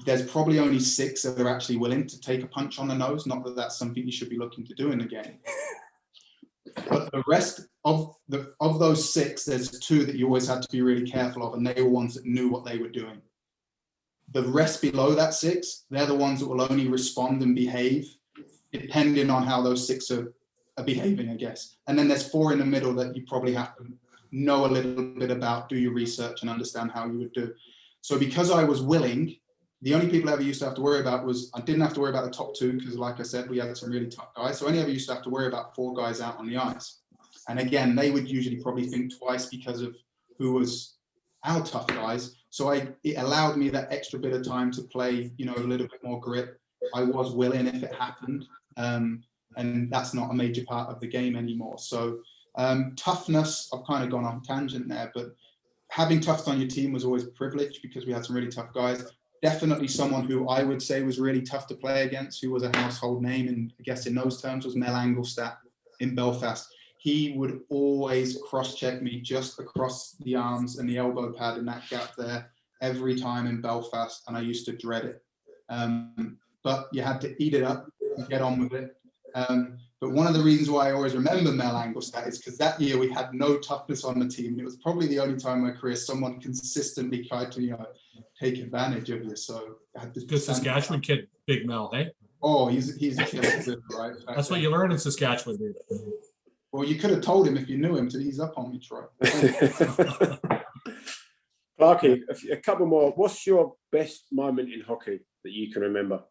there's probably only 6 that are actually willing to take a punch on the nose. Not that that's something you should be looking to do in the game. But the rest of those 6, there's 2 that you always had to be really careful of, and they were ones that knew what they were doing. The rest below that 6, they're the ones that will only respond and behave depending on how those 6 are behaving, I guess. And then there's 4 in the middle that you probably have to know a little bit about, do your research and understand how you would do. So because I was willing, the only people I ever used to have to worry about I didn't have to worry about the top 2, because like I said, we had some really tough guys. So I only ever used to have to worry about 4 guys out on the ice. And again, they would usually probably think twice because of who was our tough guys. So it allowed me that extra bit of time to play, a little bit more grit. I was willing if it happened. And that's not a major part of the game anymore. So toughness, I've kind of gone on tangent there, but having toughness on your team was always a privilege, because we had some really tough guys. Definitely someone who I would say was really tough to play against, who was a household name, and I guess in those terms, was Mel Anglestat in Belfast. He would always cross-check me just across the arms and the elbow pad in that gap there every time in Belfast, and I used to dread it. But you had to eat it up and get on with it. But one of the reasons why I always remember Mel Anglestat is because that year we had no toughness on the team. It was probably the only time in my career someone consistently tried to, take advantage of you. So I had this Good Saskatchewan kid, Big Mel, hey? Oh, he's a killer, right? That's what you learn in Saskatchewan, dude. Well, you could have told him if you knew him to ease up on me, Troy. Clarky, a couple more. What's your best moment in hockey that you can remember?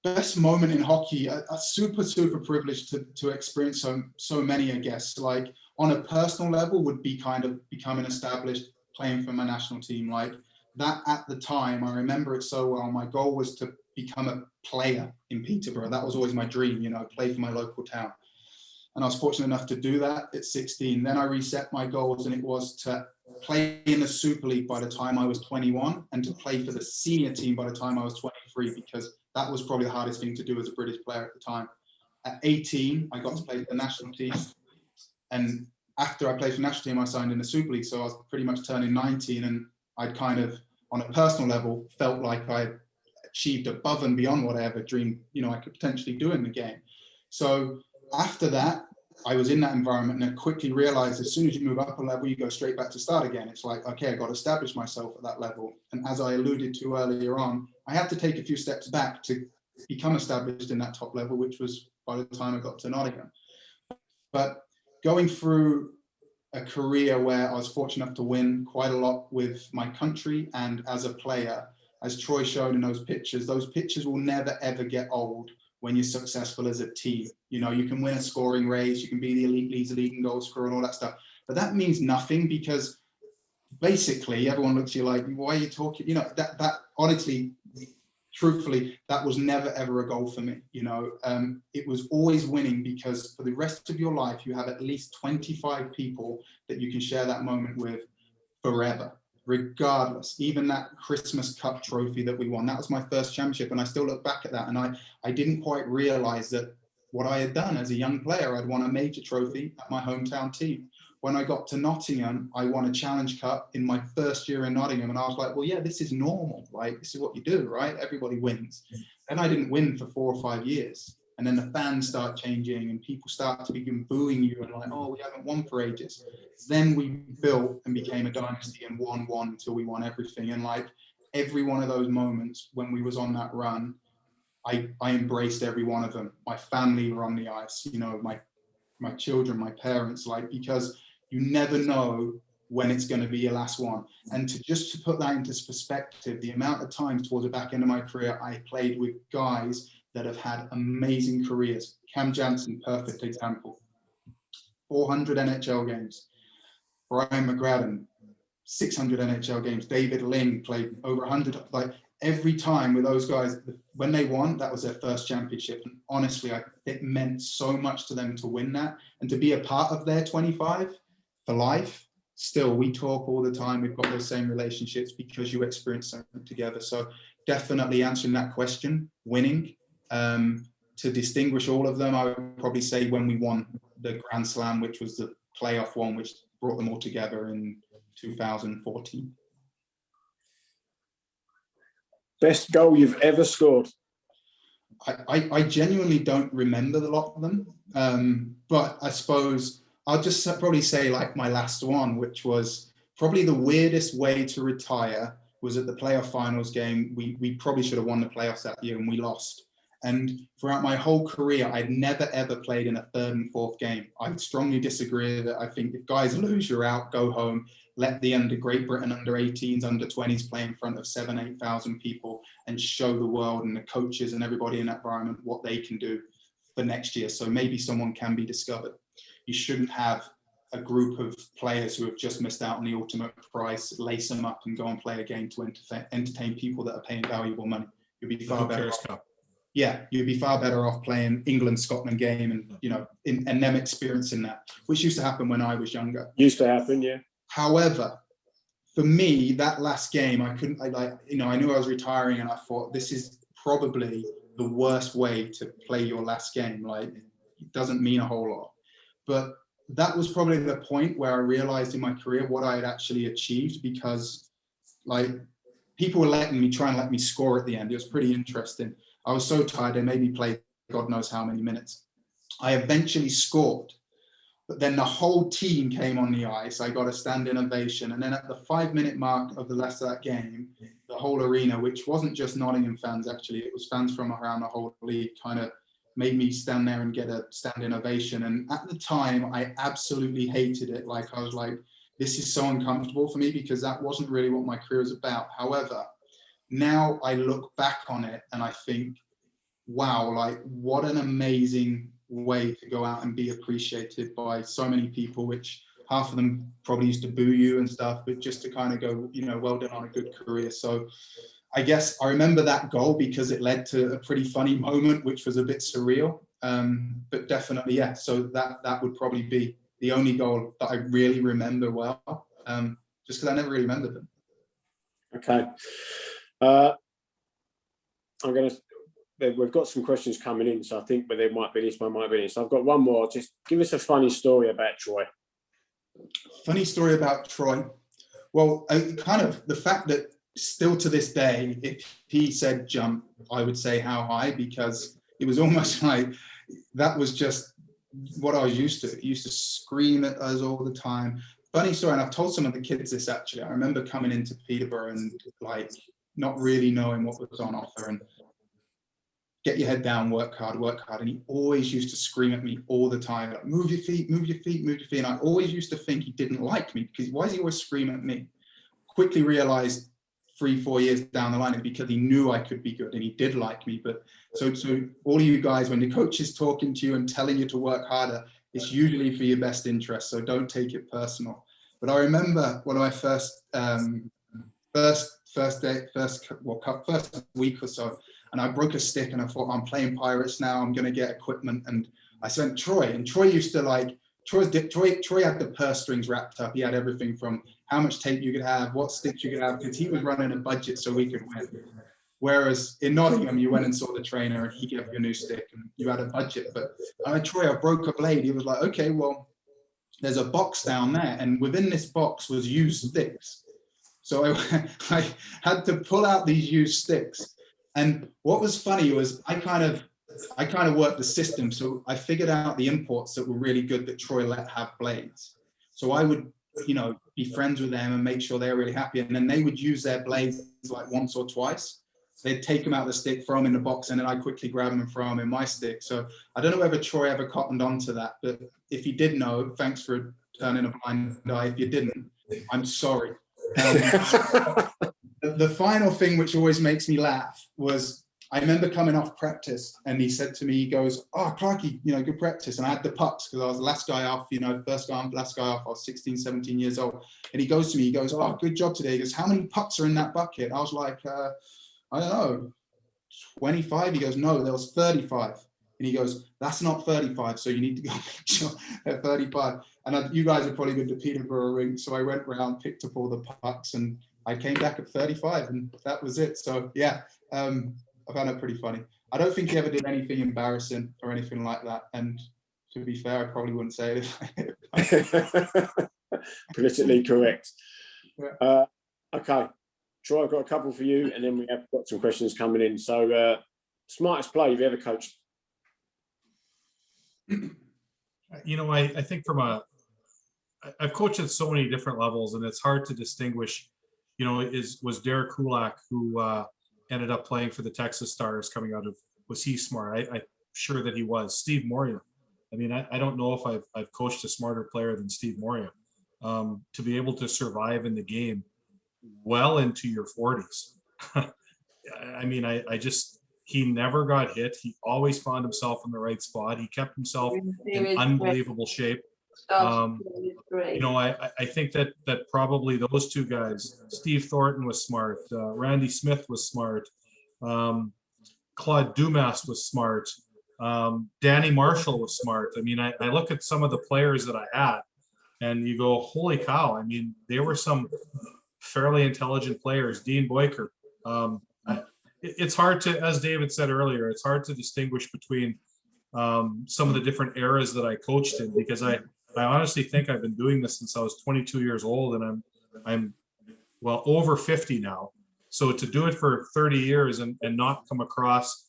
best moment in hockey, super privileged to experience so many, I guess. Like on a personal level would be kind of becoming established, playing for my national team. Like that at the time, I remember it so well. My goal was to become a player in Peterborough. That was always my dream, play for my local town. And I was fortunate enough to do that at 16. Then I reset my goals, and it was to play in the Super League by the time I was 21 and to play for the senior team by the time I was 23, because that was probably the hardest thing to do as a British player at the time. At 18, I got to play for the national team. And after I played for the national team, I signed in the Super League. So I was pretty much turning 19, and I'd kind of, on a personal level, felt like I achieved above and beyond what I ever dreamed, I could potentially do in the game. So after that, I was in that environment, and I quickly realized as soon as you move up a level, you go straight back to start again. It's like, okay, I got to establish myself at that level. And as I alluded to earlier on, I had to take a few steps back to become established in that top level, which was by the time I got to Nottingham. But going through a career where I was fortunate enough to win quite a lot with my country and as a player, as Troy showed in those pictures will never, ever get old when you're successful as a team. You can win a scoring race, you can be the elite leads, leading goal scorer and all that stuff. But that means nothing, because basically everyone looks at you like, why are you talking? That honestly, truthfully, that was never, ever a goal for me. It was always winning, because for the rest of your life, you have at least 25 people that you can share that moment with forever. Regardless, even that Christmas Cup trophy that we won, that was my first championship, and I still look back at that, and I didn't quite realize that what I had done as a young player, I'd won a major trophy at my hometown team. When I got to Nottingham, I won a Challenge Cup in my first year in Nottingham, and I was like, well, yeah, this is normal, right? This is what you do, right? Everybody wins. And I didn't win for 4 or 5 years. And then the fans start changing, and people start to begin booing you, and like, oh, we haven't won for ages. Then we built and became a dynasty and won until we won everything. And like every one of those moments when we was on that run, I embraced every one of them. My family were on the ice, my children, my parents, because you never know when it's going to be your last one. And to put that into perspective, the amount of times towards the back end of my career, I played with guys that have had amazing careers. Cam Jansen, perfect example. 400 NHL games. Brian McGradden, 600 NHL games. David Ling played over 100. Like every time with those guys, when they won, that was their first championship. And honestly, it meant so much to them to win that and to be a part of their 25 for life. Still, we talk all the time. We've got those same relationships because you experience something together. So definitely answering that question, winning. To distinguish all of them, I would probably say when we won the Grand Slam, which was the playoff one, which brought them all together in 2014. Best goal you've ever scored? I genuinely don't remember a lot of them, but I suppose I'll just probably say like my last one, which was probably the weirdest way to retire, was at the playoff finals game. We probably should have won the playoffs that year, and we lost. And throughout my whole career, I'd never, ever played in a third and fourth game. I strongly disagree with it. I think if guys lose, you're out, go home. Let the Great Britain under 18s, under 20s play in front of 7,000, 8,000 people and show the world and the coaches and everybody in that environment what they can do for next year. So maybe someone can be discovered. You shouldn't have a group of players who have just missed out on the ultimate prize, lace them up and go and play a game to entertain people that are paying valuable money. You'd be far better off. Yeah, you'd be far better off playing England-Scotland game and, and them experiencing that, which used to happen when I was younger. Used to happen, yeah. However, for me, that last game, I knew I was retiring, and I thought this is probably the worst way to play your last game. Like, it doesn't mean a whole lot. But that was probably the point where I realized in my career what I had actually achieved, because like people were trying to let me score at the end. It was pretty interesting. I was so tired, they made me play God knows how many minutes. I eventually scored, but then the whole team came on the ice. I got a standing ovation. And then at the 5-minute mark of the last of that game, the whole arena, which wasn't just Nottingham fans, actually, it was fans from around the whole league, kind of made me stand there and get a standing ovation. And at the time, I absolutely hated it. Like, I was like, this is so uncomfortable for me, because that wasn't really what my career was about. However, now I look back on it and I think wow, like what an amazing way to go out and be appreciated by so many people, which half of them probably used to boo you and stuff, but just to kind of go, you know, well done on a good career. So I guess I remember that goal because it led to a pretty funny moment, which was a bit surreal. But definitely, yeah. So that would probably be the only goal that I really remember well, just because I never really remembered them. Okay. We've got some questions coming in, so I think, but there might be this, one might be this. I've got one more. Just give us a funny story about Troy. Funny story about Troy. Well, kind of the fact that still to this day, if he said jump, I would say how high, because it was almost like that was just what I was used to. He used to scream at us all the time. Funny story, and I've told some of the kids this actually. I remember coming into Peterborough and like not really knowing what was on offer, and get your head down, work hard. And he always used to scream at me all the time, like, move your feet, move your feet, move your feet. And I always used to think he didn't like me, because why is he always screaming at me? Quickly realized 3-4 years down the line, it's because he knew I could be good and he did like me. But so all of you guys, when the coach is talking to you and telling you to work harder, it's usually for your best interest. So don't take it personal. But I remember one of my first week or so, and I broke a stick and I thought, I'm playing Pirates now, I'm going to get equipment. And I sent Troy, and Troy used to like, Troy had the purse strings wrapped up. He had everything from how much tape you could have, what sticks you could have, because he was running a budget so we could win. Whereas in Nottingham, you went and saw the trainer and he gave you a new stick and you had a budget. But Troy, I broke a blade. He was like, okay, well, there's a box down there. And within this box was used sticks. So I had to pull out these used sticks. And what was funny was I kind of worked the system. So I figured out the imports that were really good that Troy let have blades. So I would, you know, be friends with them and make sure they're really happy. And then they would use their blades like once or twice. They'd take them out of the stick, throw them in the box, and then I quickly grab them and throw them in my stick. So I don't know whether Troy ever cottoned on to that, but if you did know, thanks for turning a blind eye. If you didn't, I'm sorry. The final thing which always makes me laugh was I remember coming off practice and he said to me, he goes, oh, Clarky, you know, good practice. And I had the pucks because I was the last guy off, you know, last guy off. I was 16, 17 years old. And he goes to me, he goes, oh, good job today. He goes, how many pucks are in that bucket? I was like, I don't know, 25. He goes, no, there was 35. And he goes, that's not 35. So you need to go make sure they're 35. And you guys have probably been to Peterborough Rink. So I went around, picked up all the pucks, and I came back at 35, and that was it. So yeah, I found it pretty funny. I don't think he ever did anything embarrassing or anything like that. And to be fair, I probably wouldn't say it. Politically correct. Yeah. Okay, Troy, I've got a couple for you, and then we have got some questions coming in. So, smartest player you've ever coached? You know, I think I've coached at so many different levels, and it's hard to distinguish. You know, was Derek Kulak, who ended up playing for the Texas Stars, coming out of, was he smart? I'm sure that he was. Steve Moria. I mean, I don't know if I've coached a smarter player than Steve Moria. To be able to survive in the game well into your 40s. I mean, he never got hit. He always found himself in the right spot. He kept himself in unbelievable shape. You know, I think that probably those two guys, Steve Thornton was smart, Randy Smith was smart, Claude Dumas was smart, Danny Marshall was smart. I mean, I look at some of the players that I had, and you go, holy cow! I mean, they were some fairly intelligent players. Dean Boyker. It's hard to, as David said earlier, it's hard to distinguish between some of the different eras that I coached in, because I honestly think I've been doing this since I was 22 years old, and I'm well over 50 now. So to do it for 30 years and not come across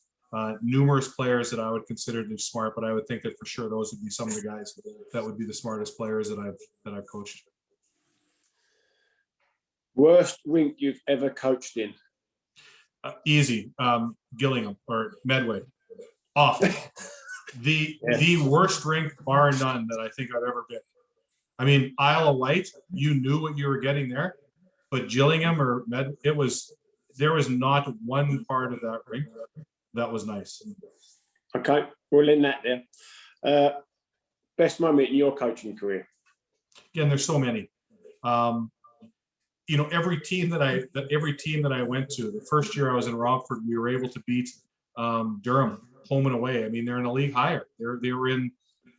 numerous players that I would consider to be smart, but I would think that for sure those would be some of the guys that would be the smartest players that I've coached. Worst rink you've ever coached in? Easy. Gillingham or Medway. Awful. The worst rink bar none that I think I've ever been. I mean, Isle of Wight, you knew what you were getting there, but Gillingham or there was not one part of that rink that was nice. Okay, we'll end that there. Best moment in your coaching career? Again, there's so many. You know, every team that I went to, the first year I was in Romford, we were able to beat Durham home and away. I mean, they're in a league higher. They were in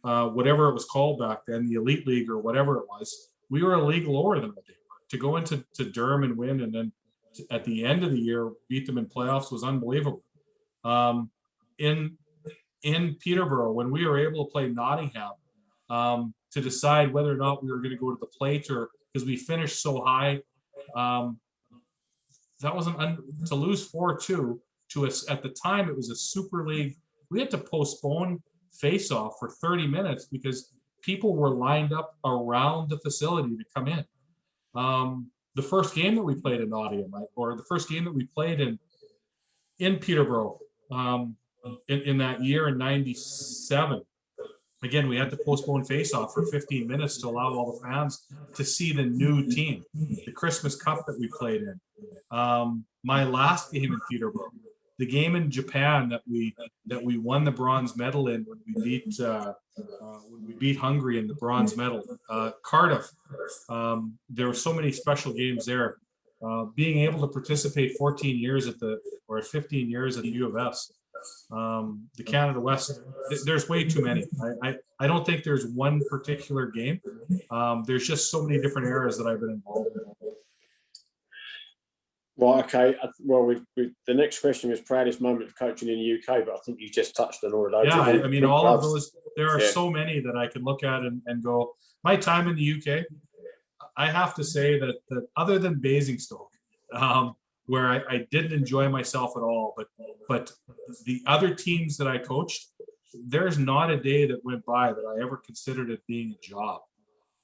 whatever it was called back then, the Elite League or whatever it was. We were a league lower than what they were. To go into Durham and win, and then at the end of the year beat them in playoffs was unbelievable. In Peterborough, when we were able to play Nottingham, to decide whether or not we were going to go to the plate, or because we finished so high, that wasn't to lose 4-2 to us at the time. It was a Super League. We had to postpone face-off for 30 minutes because people were lined up around the facility to come in. The first game that we played in Nottingham, or the first game that we played in Peterborough, in that year in '97. Again, we had to postpone face-off for 15 minutes to allow all the fans to see the new team. The Christmas Cup that we played in. My last game in Peterborough, the game in Japan that we won the bronze medal in when we beat Hungary in the bronze medal. Cardiff. There were so many special games there. Being able to participate 15 years at the U of S. The Canada West, there's way too many. I don't think there's one particular game. There's just so many different eras that I've been involved in. Well, okay. Well, the next question was proudest moment of coaching in the UK, but I think you just touched on all of those. Yeah, I mean, all of those. There are so many that I can look at and go. My time in the UK, I have to say that other than Basingstoke, where I didn't enjoy myself at all, but the other teams that I coached, there's not a day that went by that I ever considered it being a job.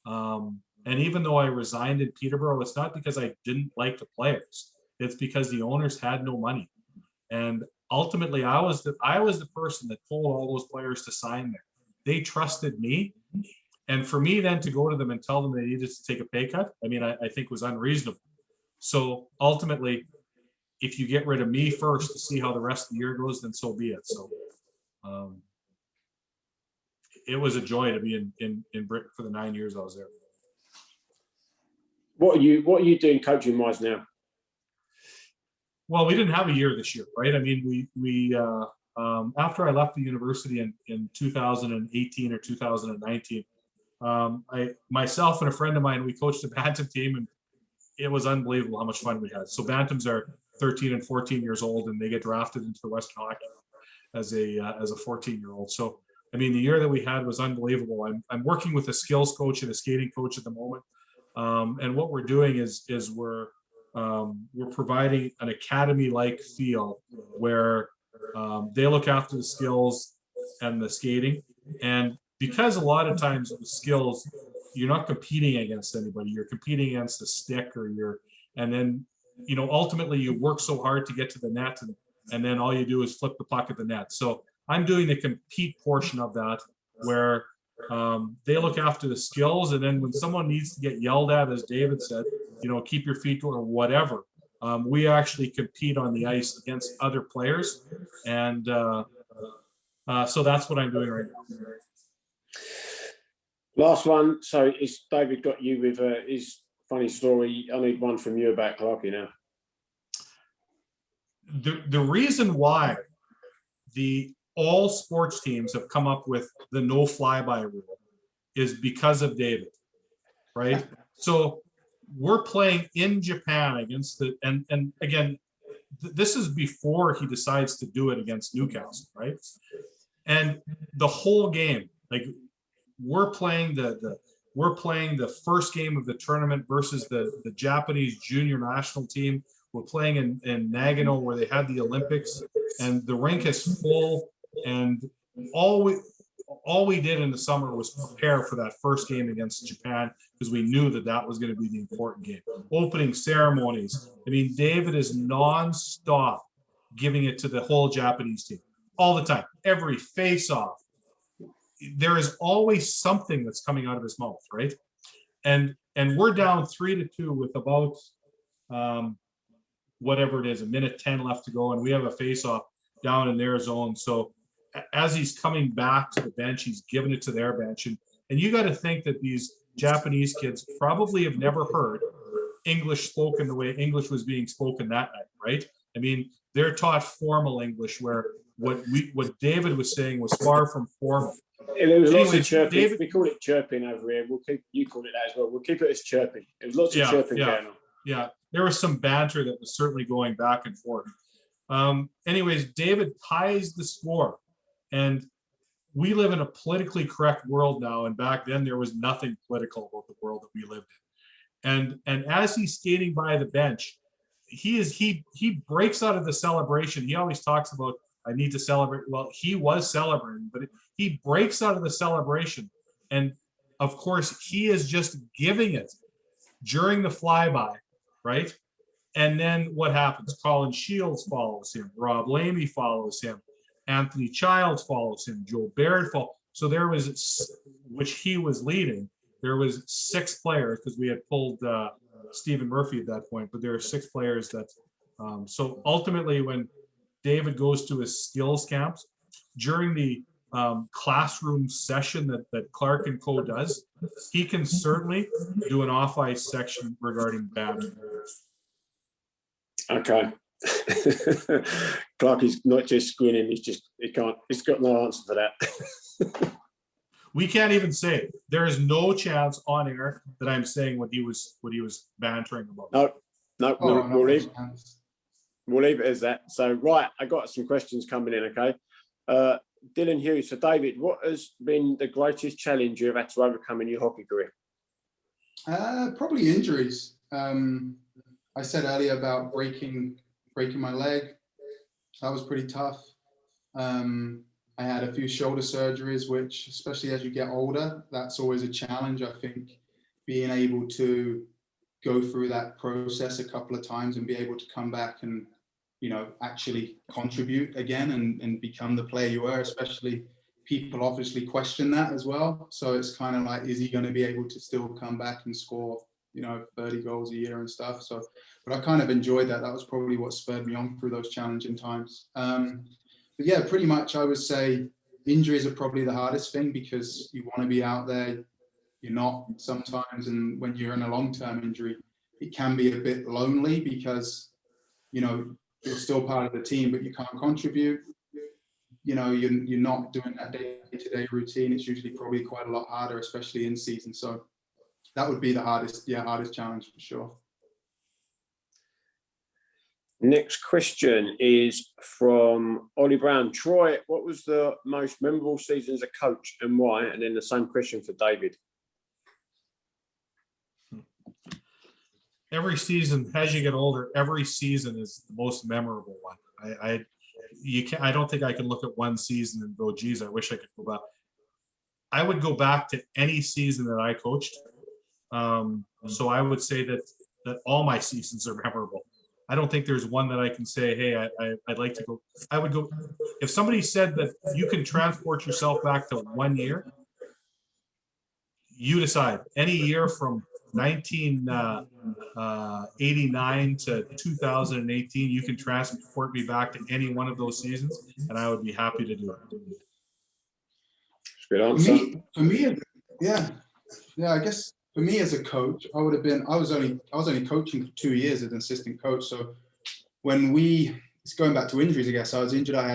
And even though I resigned in Peterborough, it's not because I didn't like the players. It's because the owners had no money. And ultimately, I was the person that told all those players to sign there. They trusted me. And for me then to go to them and tell them they needed to take a pay cut, I mean, I think was unreasonable. So ultimately, if you get rid of me first to see how the rest of the year goes, then so be it. So it was a joy to be in Britain for the 9 years I was there. What are you doing coaching wise now? Well, we didn't have a year this year, right? I mean, we after I left the university in 2018 or 2019, myself and a friend of mine, we coached a bantam team, and it was unbelievable how much fun we had. So bantams are 13 and 14 years old, and they get drafted into the Western Hockey as a 14-year-old. So I mean, the year that we had was unbelievable. I'm working with a skills coach and a skating coach at the moment, and what we're doing is we're providing an academy-like feel where they look after the skills and the skating. And because a lot of times with skills, you're not competing against anybody. You're competing against a stick, and then, you know, ultimately you work so hard to get to the net, and then all you do is flip the puck at the net. So I'm doing the compete portion of that, where they look after the skills, and then when someone needs to get yelled at, as David said, you know, keep your feet or whatever, we actually compete on the ice against other players, and so that's what I'm doing right now. Last one. So is David got you with his funny story? I need one from you about Clarkie now. The reason why all sports teams have come up with the no flyby rule is because of David, right? So we're playing in Japan against and again, this is before he decides to do it against Newcastle, right? And the whole game, like, we're playing the first game of the tournament versus the Japanese junior national team. We're playing in Nagano, where they had the Olympics, and the rink is full. And all we did in the summer was prepare for that first game against Japan, because we knew that was going to be the important game. Opening ceremonies. I mean, David is nonstop giving it to the whole Japanese team all the time. Every face-off, there is always something that's coming out of his mouth, right? And we're down 3-2 with about whatever it is, a minute 10 left to go, and we have a face-off. down in their zone. So as he's coming back to the bench, he's giving it to their bench. And you got to think that these Japanese kids probably have never heard English spoken the way English was being spoken that night, right? I mean, they're taught formal English, where what David was saying was far from formal. And there was lots of Anyways, chirping. David- We call it chirping over here. You call it that as well. We'll keep it as chirping. There was lots of chirping going on. Yeah, there was some banter that was certainly going back and forth. Anyways, David ties the score, and we live in a politically correct world now, and back then there was nothing political about the world that we lived in. And as he's skating by the bench, he breaks out of the celebration. He always talks about, I need to celebrate. Well, he was celebrating, but he breaks out of the celebration, and of course he is just giving it during the flyby, right? And then what happens? Colin Shields follows him. Rob Lamy follows him. Anthony Childs follows him. Joe Baird follows. So there was, which he was leading, there was 6 players, because we had pulled Stephen Murphy at that point, but there are 6 players that, so ultimately when David goes to his skills camps, during the classroom session that Clark and Co does, he can certainly do an off-ice section regarding banter. Okay. Clark is not just grinning, he's got no answer for that. We can't even say it. There is no chance on air that I'm saying what he was bantering about. No, we'll leave it as that. So, right, I got some questions coming in, okay? Dylan Hughes. So, David, what has been the greatest challenge you've had to overcome in your hockey career? Probably injuries. I said earlier about breaking my leg. That was pretty tough. I had a few shoulder surgeries, which, especially as you get older, that's always a challenge. I think being able to go through that process a couple of times and be able to come back and, actually contribute again and become the player you were, especially people obviously question that as well. So it's kind of like, is he going to be able to still come back and score, 30 goals a year and stuff? So, but I kind of enjoyed that. That was probably what spurred me on through those challenging times. But yeah, pretty much I would say injuries are probably the hardest thing, because you want to be out there, you're not sometimes. And when you're in a long-term injury, it can be a bit lonely, because, you're still part of the team, but you can't contribute. You're not doing that day-to-day routine. It's usually probably quite a lot harder, especially in season. So that would be the hardest challenge for sure. Next question is from Ollie Brown. Troy, what was the most memorable season as a coach and why? And then the same question for David. Every season, as you get older, every season is the most memorable one. I don't think I can look at one season and go, geez, I wish I could go back. I would go back to any season that I coached. So I would say that all my seasons are memorable. I don't think there's one that I can say, hey, I'd like to go. I would go, if somebody said that you can transport yourself back to 1 year, you decide. Any year from 1989 to 2018, you can transport me back to any one of those seasons, and I would be happy to do it. Good answer. For me, yeah. I guess for me as a coach, I was only coaching for 2 years as an assistant coach. So when it's going back to injuries, I guess I was injured. I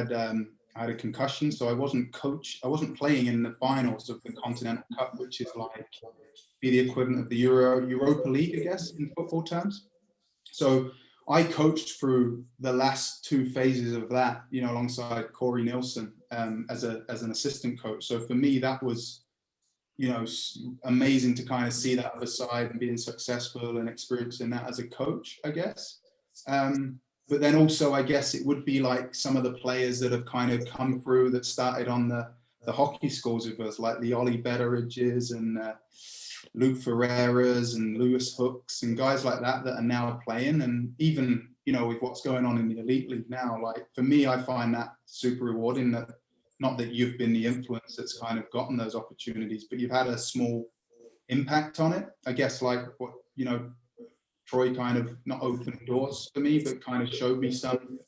had a concussion, so I wasn't playing in the finals of the Continental Cup, which is like be the equivalent of the Europa League, I guess, in football terms. So I coached through the last 2 phases of that, alongside Corey Nielsen as an assistant coach. So for me, that was, amazing to kind of see that other side and being successful and experiencing that as a coach, I guess. But then also, I guess it would be like some of the players that have kind of come through that started on the hockey schools with us, like the Ollie Betteridges and Luke Ferreira's and Lewis Hooks and guys like that are now playing. And even, with what's going on in the Elite League now, like for me, I find that super rewarding, that not that you've been the influence that's kind of gotten those opportunities, but you've had a small impact on it. I guess like what, Troy kind of not opened doors for me, but kind of showed me some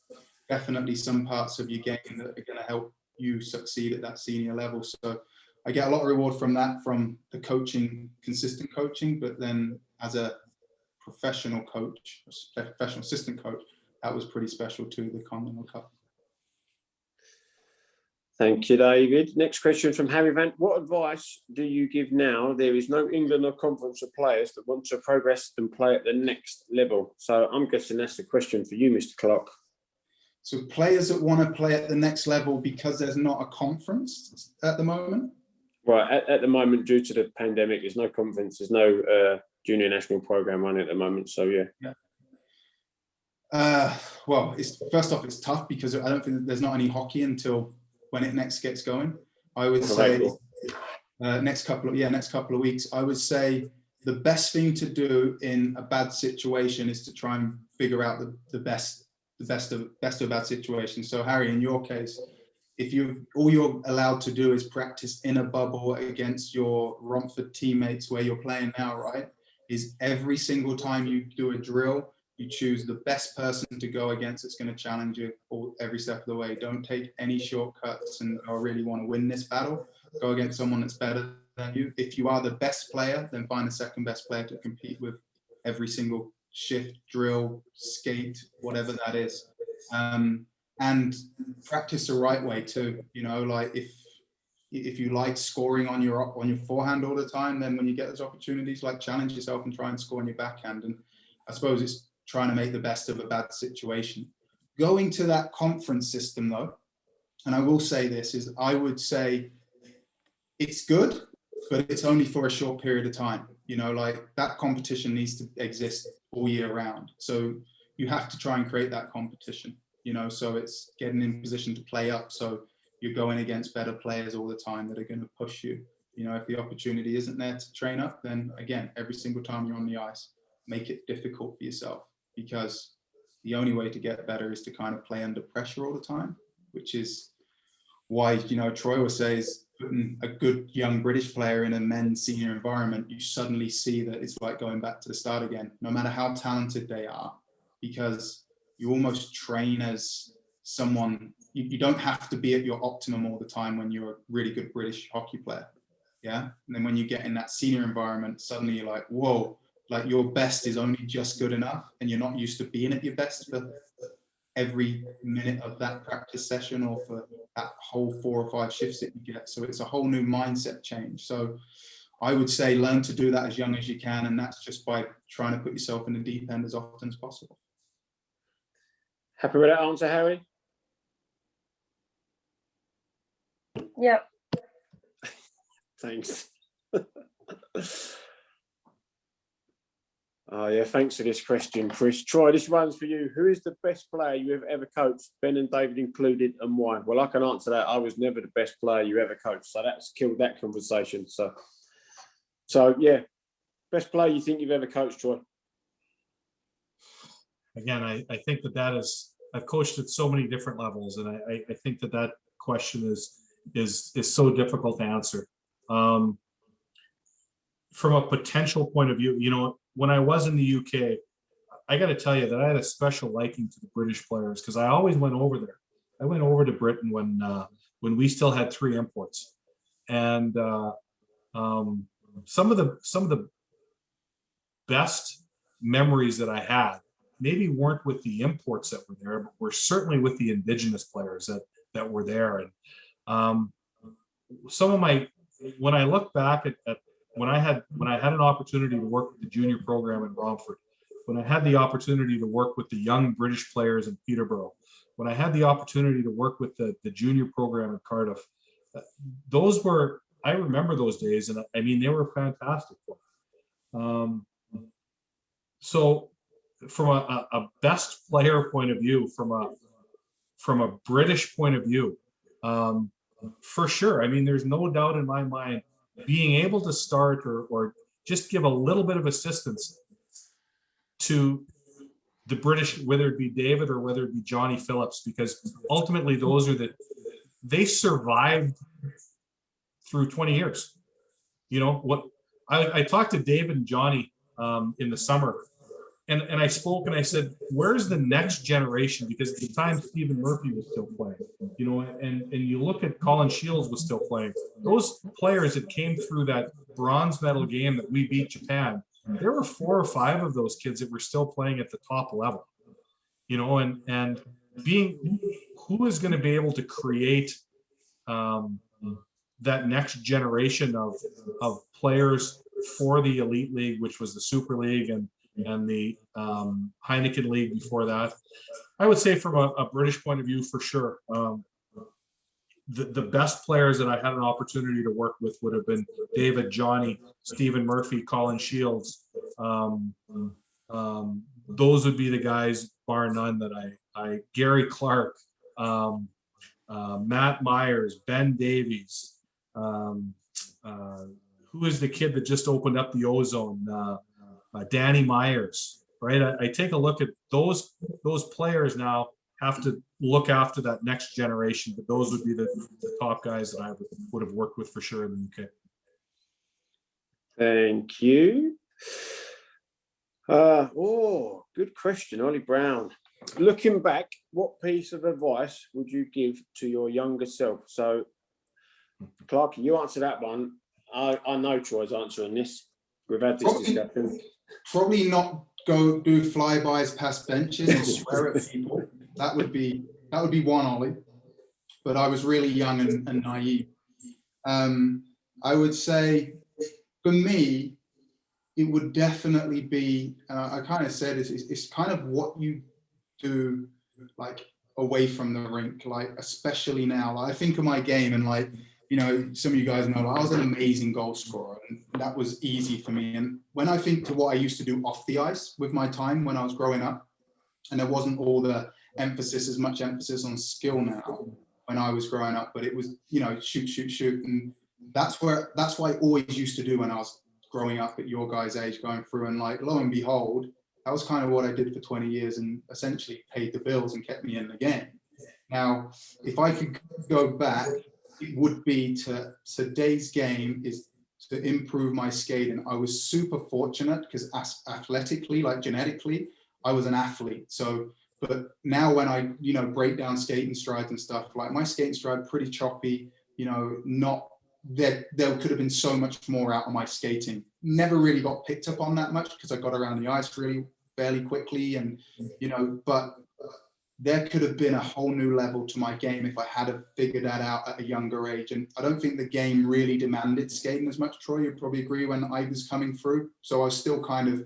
definitely some parts of your game that are going to help you succeed at that senior level. So I get a lot of reward from that, from the coaching, consistent coaching, but then as a professional coach, professional assistant coach, that was pretty special too, the Continental Cup. Thank you, David. Next question from Harry Van. What advice do you give now? There is no England or conference of players that want to progress and play at the next level. So I'm guessing that's the question for you, Mr. Clark. So players that want to play at the next level because there's not a conference at the moment? Right, at the moment, due to the pandemic, there's no conference, there's no junior national program running at the moment. So, yeah. Well, first off, it's tough because I don't think that there's not any hockey until when it next gets going. I would say next couple of weeks. I would say the best thing to do in a bad situation is to try and figure out the best of a bad situation. So Harry, in your case, if all you're allowed to do is practice in a bubble against your Romford teammates where you're playing now, right? Is every single time you do a drill, you choose the best person to go against that's going to challenge you every step of the way. Don't take any shortcuts and I really want to win this battle. Go against someone that's better than you. If you are the best player, then find the second best player to compete with every single shift, drill, skate, whatever that is. And practice the right way too. You know, like if you like scoring on your forehand all the time, then when you get those opportunities, like challenge yourself and try and score on your backhand. And I suppose it's trying to make the best of a bad situation. Going to that conference system though, and I will say this, is I would say it's good, but it's only for a short period of time. You know, like that competition needs to exist all year round. So you have to try and create that competition, you know, so it's getting in position to play up. So you're going against better players all the time that are going to push you. You know, if the opportunity isn't there to train up, then again, every single time you're on the ice, make it difficult for yourself, because the only way to get better is to kind of play under pressure all the time, which is why, you know, Troy will say is putting a good young British player in a men's senior environment, you suddenly see that it's like going back to the start again, no matter how talented they are, because you almost train as someone, you don't have to be at your optimum all the time when you're a really good British hockey player. Yeah. And then when you get in that senior environment, suddenly you're like, whoa, like your best is only just good enough, and you're not used to being at your best for every minute of that practice session or for that whole 4 or 5 shifts that you get. So it's a whole new mindset change. So I would say learn to do that as young as you can, and that's just by trying to put yourself in the deep end as often as possible. Happy with that answer, Harry? Yep. Thanks. Oh, yeah, thanks for this question, Chris. Troy, this one's for you. Who is the best player you have ever coached, Ben and David included, and why? Well, I can answer that. I was never the best player you ever coached, so that's killed that conversation. So yeah, best player you think you've ever coached, Troy? Again, I think that is, I've coached at so many different levels, and I think that question is so difficult to answer. From a potential point of view, you know, when I was in the UK, I got to tell you that I had a special liking to the British players because I always went over there. I went over to Britain when we still had 3 imports, and some of the best memories that I had maybe weren't with the imports that were there, but were certainly with the indigenous players that were there. And some of my, when I look back at when I had an opportunity to work with the junior program in Romford, when I had the opportunity to work with the young British players in Peterborough, when I had the opportunity to work with the junior program in Cardiff, those were, I remember those days, and I mean, they were fantastic. So from a best player point of view, from a British point of view, for sure. I mean, there's no doubt in my mind, being able to start or just give a little bit of assistance to the British, whether it be David or whether it be Johnny Phillips, because ultimately those are they survived through 20 years. You know, what I talked to David and Johnny in the summer, and I spoke and I said, where's the next generation? Because at the time Stephen Murphy was still playing, you know, and you look at Colin Shields was still playing. Those players that came through that bronze medal game that we beat Japan, there were 4 or 5 of those kids that were still playing at the top level, you know, and being who is going to be able to create that next generation of players for the Elite League, which was the Super League and the Heineken League before that. I would say from a British point of view, for sure, the best players that I had an opportunity to work with would have been David, Johnny, Stephen Murphy, Colin Shields. Those would be the guys, bar none, that I Gary Clark, Matt Myers, Ben Davies, who is the kid that just opened up the Ozone? Danny Myers, right? I take a look at those players now, have to look after that next generation, but those would be the top guys that I would have worked with for sure in the UK. Thank you. Good question, Ollie Brown. Looking back, what piece of advice would you give to your younger self? So, Clarky, you answer that one. I know Troy's answering this. We've had this discussion. Probably not go do flybys past benches and swear at people. That would be one, Ollie. But I was really young and naive. I would say, for me, it would definitely be. I kind of said it's kind of what you do, like away from the rink, like especially now. Like, I think of my game and like, you know, some of you guys know, like, I was an amazing goal scorer and that was easy for me. And when I think to what I used to do off the ice with my time when I was growing up, and there wasn't all the as much emphasis on skill now when I was growing up, but it was, you know, shoot. And that's what I always used to do when I was growing up at your guys' age, going through, and like, lo and behold, that was kind of what I did for 20 years and essentially paid the bills and kept me in the game. Now, if I could go back, it would be to today's game is to improve my skating. I was super fortunate because athletically, like genetically, I was an athlete. So, but now when I, you know, break down skating strides and stuff, like my skating stride pretty choppy, you know, not that there could have been so much more out of my skating. Never really got picked up on that much because I got around the ice really fairly quickly, and, you know, but there could have been a whole new level to my game if I had have figured that out at a younger age. And I don't think the game really demanded skating as much, Troy, you'd probably agree, when I was coming through. So I was still kind of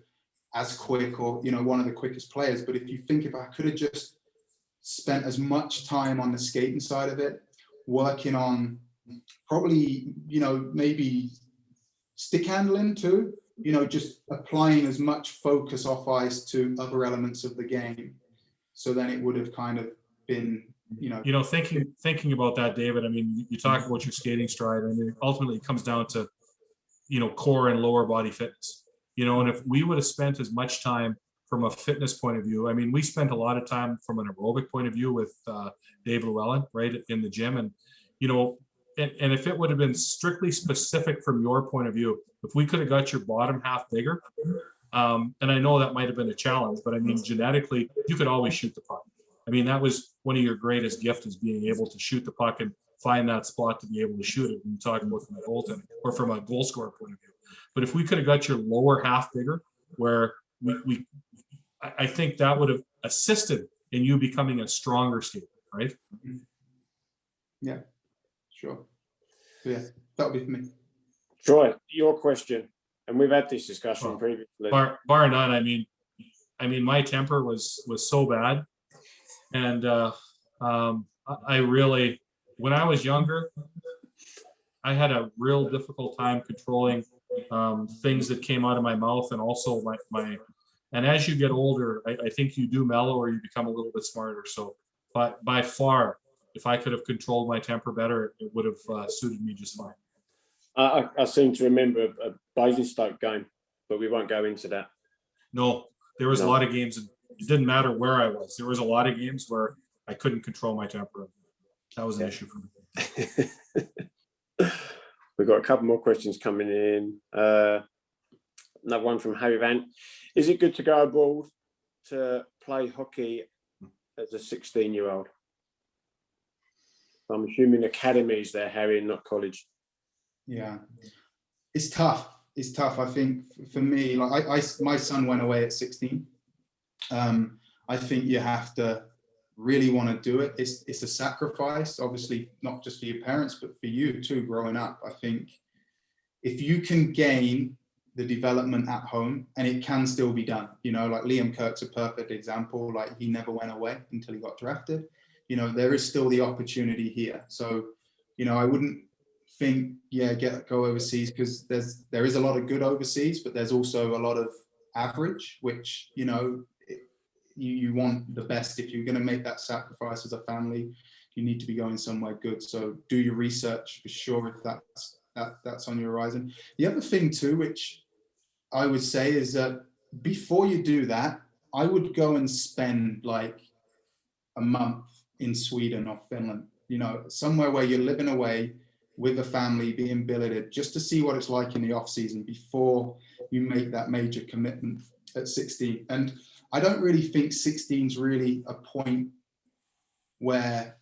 as quick, or, you know, one of the quickest players. But if you think, if I could have just spent as much time on the skating side of it, working on probably, you know, maybe stick handling too, you know, just applying as much focus off ice to other elements of the game. So then it would have kind of been, you know, thinking about that, David. I mean, you talk about your skating stride, and it ultimately comes down to, you know, core and lower body fitness. You know, and if we would have spent as much time from a fitness point of view, I mean, we spent a lot of time from an aerobic point of view with Dave Llewellyn, right, in the gym, and, you know, and if it would have been strictly specific from your point of view, if we could have got your bottom half bigger. And I know that might have been a challenge, but I mean, genetically, you could always shoot the puck. I mean, that was one of your greatest gifts, is being able to shoot the puck and find that spot to be able to shoot it. When you talk about from a goaltender or from a goal scorer point of view. But if we could have got your lower half bigger, where I think that would have assisted in you becoming a stronger skater, right? Yeah, sure. Yeah, that would be for me. Troy, your question. And we've had this discussion previously. Bar none. I mean, my temper was so bad, and I really, when I was younger, I had a real difficult time controlling things that came out of my mouth, and also my. And as you get older, I think you do mellow, or you become a little bit smarter. So, but by far, if I could have controlled my temper better, it would have suited me just fine. I seem to remember a Basingstoke game, but we won't go into that. No, there was a lot of games, and it didn't matter where I was. There was a lot of games where I couldn't control my temper. That was an issue for me. We've got a couple more questions coming in. Another one from Harry Van. Is it good to go abroad to play hockey as a 16-year-old? I'm assuming academies there, Harry, and not college. Yeah, it's tough. It's tough. I think for me, like my son went away at 16. I think you have to really want to do it. It's a sacrifice, obviously, not just for your parents, but for you too, growing up. I think if you can gain the development at home, and it can still be done, you know, like Liam Kirk's a perfect example. Like, he never went away until he got drafted. You know, there is still the opportunity here. So, you know, I wouldn't think, yeah, go overseas, because there is a lot of good overseas, but there's also a lot of average, which, you know, you want the best. If you're going to make that sacrifice as a family, you need to be going somewhere good. So do your research for sure if that's on your horizon. The other thing too, which I would say, is that before you do that, I would go and spend like a month in Sweden or Finland, you know, somewhere where you're living away with a family, being billeted, just to see what it's like in the off season before you make that major commitment at 16. And I don't really think 16 is really a point where,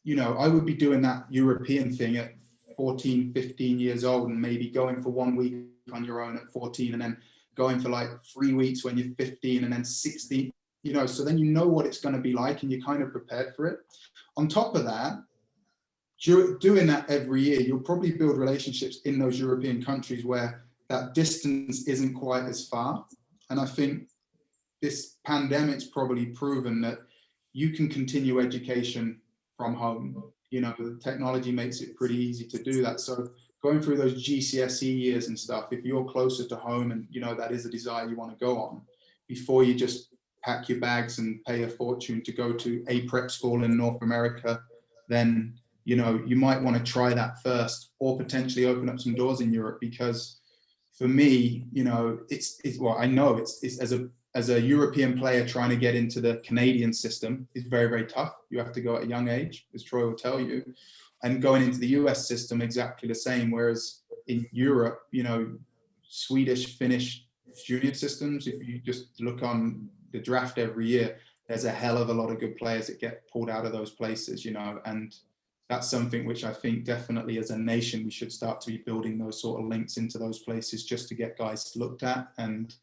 you know, I would be doing that European thing at 14, 15 years old, and maybe going for 1 week on your own at 14, and then going for like 3 weeks when you're 15, and then 16, you know, so then you know what it's going to be like and you're kind of prepared for it. On top of that, doing that every year, you'll probably build relationships in those European countries where that distance isn't quite as far. And I think this pandemic's probably proven that you can continue education from home. You know, the technology makes it pretty easy to do that. So going through those GCSE years and stuff, if you're closer to home and, you know, that is a desire you want to go on, before you just pack your bags and pay a fortune to go to a prep school in North America, then, you know, you might want to try that first, or potentially open up some doors in Europe. Because for me, you know, it's well, I know it's as a European player trying to get into the Canadian system is very, very tough. You have to go at a young age, as Troy will tell you, and going into the US system, exactly the same. Whereas in Europe, you know, Swedish, Finnish junior systems, if you just look on the draft every year, there's a hell of a lot of good players that get pulled out of those places, you know, and that's something which I think definitely as a nation, we should start to be building those sort of links into those places just to get guys looked at, and,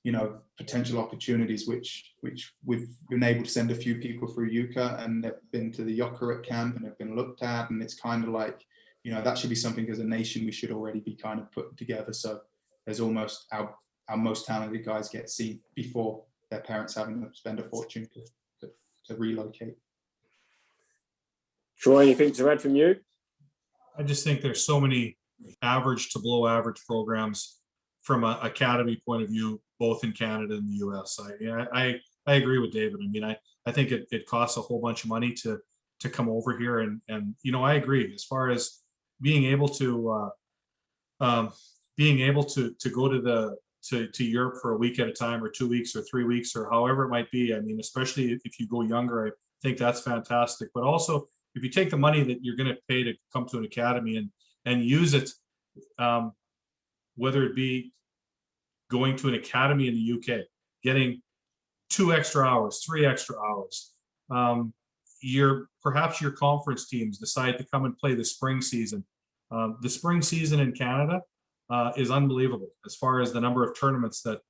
you know, potential opportunities, which we've been able to send a few people through UCA, and they've been to the Jokerit camp and have been looked at. And it's kind of like, you know, that should be something as a nation we should already be kind of putting together. So there's almost our most talented guys get seen before their parents having to spend a fortune to relocate. Troy, anything to add from you? I just think there's so many average to below average programs from an academy point of view, both in Canada and the US. I agree with David. I mean, I think it costs a whole bunch of money to come over here, and you know, I agree as far as being able to go to Europe for a week at a time, or 2 weeks or 3 weeks, or however it might be. I mean, especially if you go younger, I think that's fantastic. But also, if you take the money that you're going to pay to come to an academy and use it, whether it be going to an academy in the UK, getting 2 extra hours, 3 extra hours, perhaps your conference teams decide to come and play the spring season. The spring season in Canada is unbelievable as far as the number of tournaments that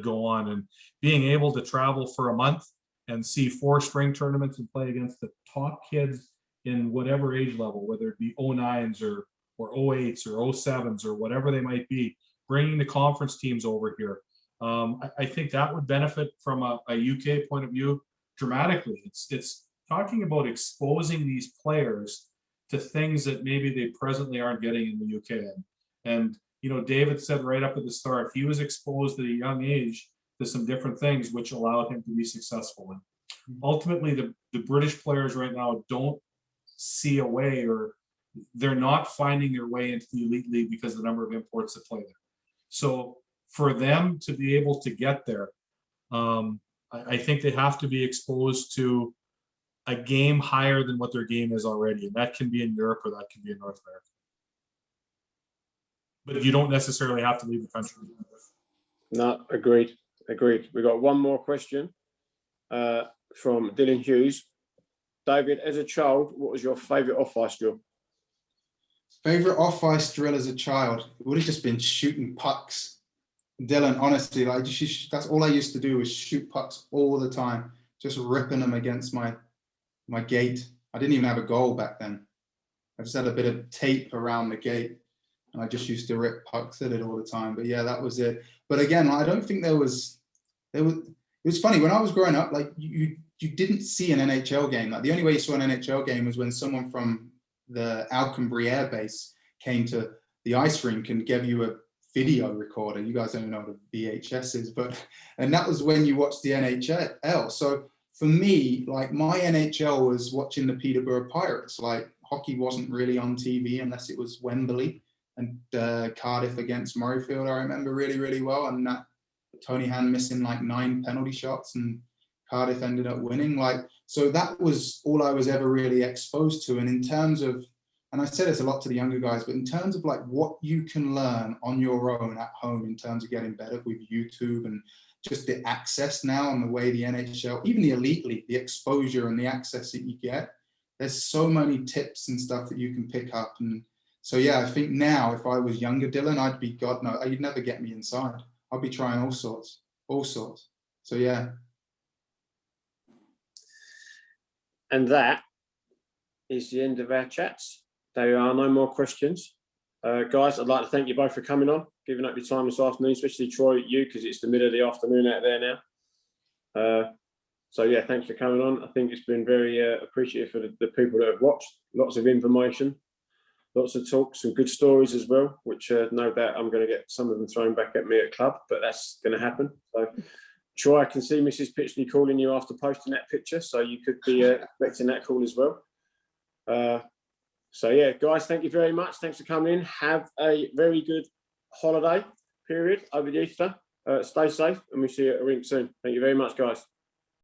go on, and being able to travel for a month and see 4 spring tournaments and play against the top kids in whatever age level, whether it be 09s or 08s or 07s or whatever they might be, bringing the conference teams over here. I think that would benefit from a UK point of view dramatically. It's talking about exposing these players to things that maybe they presently aren't getting in the UK. And you know, David said right up at the start, he was exposed at a young age to some different things which allowed him to be successful. And ultimately, the British players right now don't see a way, or they're not finding their way into the elite league because of the number of imports that play there. So for them to be able to get there, I think they have to be exposed to a game higher than what their game is already. And that can be in Europe, or that can be in North America. But you don't necessarily have to leave the country. No, agreed. We've got one more question from Dylan Hughes. David, as a child, what was your favourite off-ice drill? Favorite off-ice drill as a child? It would have just been shooting pucks. Dylan, honestly, like that's all I used to do was shoot pucks all the time, just ripping them against my gate. I didn't even have a goal back then. I just had a bit of tape around the gate, and I just used to rip pucks at it all the time. But yeah, that was it. But again, I don't think there was. It was funny when I was growing up. Like you didn't see an NHL game. Like the only way you saw an NHL game was when someone from the Alconbury Air Base came to the ice rink and gave you a video recorder. You guys don't know what a VHS is, and that was when you watched the NHL. So for me, like my NHL was watching the Peterborough Pirates. Like hockey wasn't really on TV unless it was Wembley and Cardiff against Murrayfield. I remember really, really well. And that Tony Hand missing like 9 penalty shots and Cardiff ended up winning. Like, so that was all I was ever really exposed to. And in terms of, and I say this a lot to the younger guys, but in terms of like what you can learn on your own at home in terms of getting better with YouTube and just the access now and the way the NHL, even the Elite League, the exposure and the access that you get, there's so many tips and stuff that you can pick up. And so, yeah, I think now if I was younger Dylan, I'd be, God, no, you'd never get me inside. I'll be trying all sorts. So, yeah. And that is the end of our chats. There are no more questions. Guys, I'd like to thank you both for coming on, giving up your time this afternoon, especially Troy, you, because it's the middle of the afternoon out there now. So, yeah, thanks for coming on. I think it's been very appreciative for the people that have watched. Lots of information, lots of talk, some good stories as well, which no doubt I'm going to get some of them thrown back at me at club, but that's going to happen. So, Troy, I can see Mrs. Pitchley calling you after posting that picture, so you could be expecting that call as well. So, yeah, guys, thank you very much. Thanks for coming in. Have a very good holiday period over the Easter. Stay safe, and we'll see you at a rink soon. Thank you very much, guys.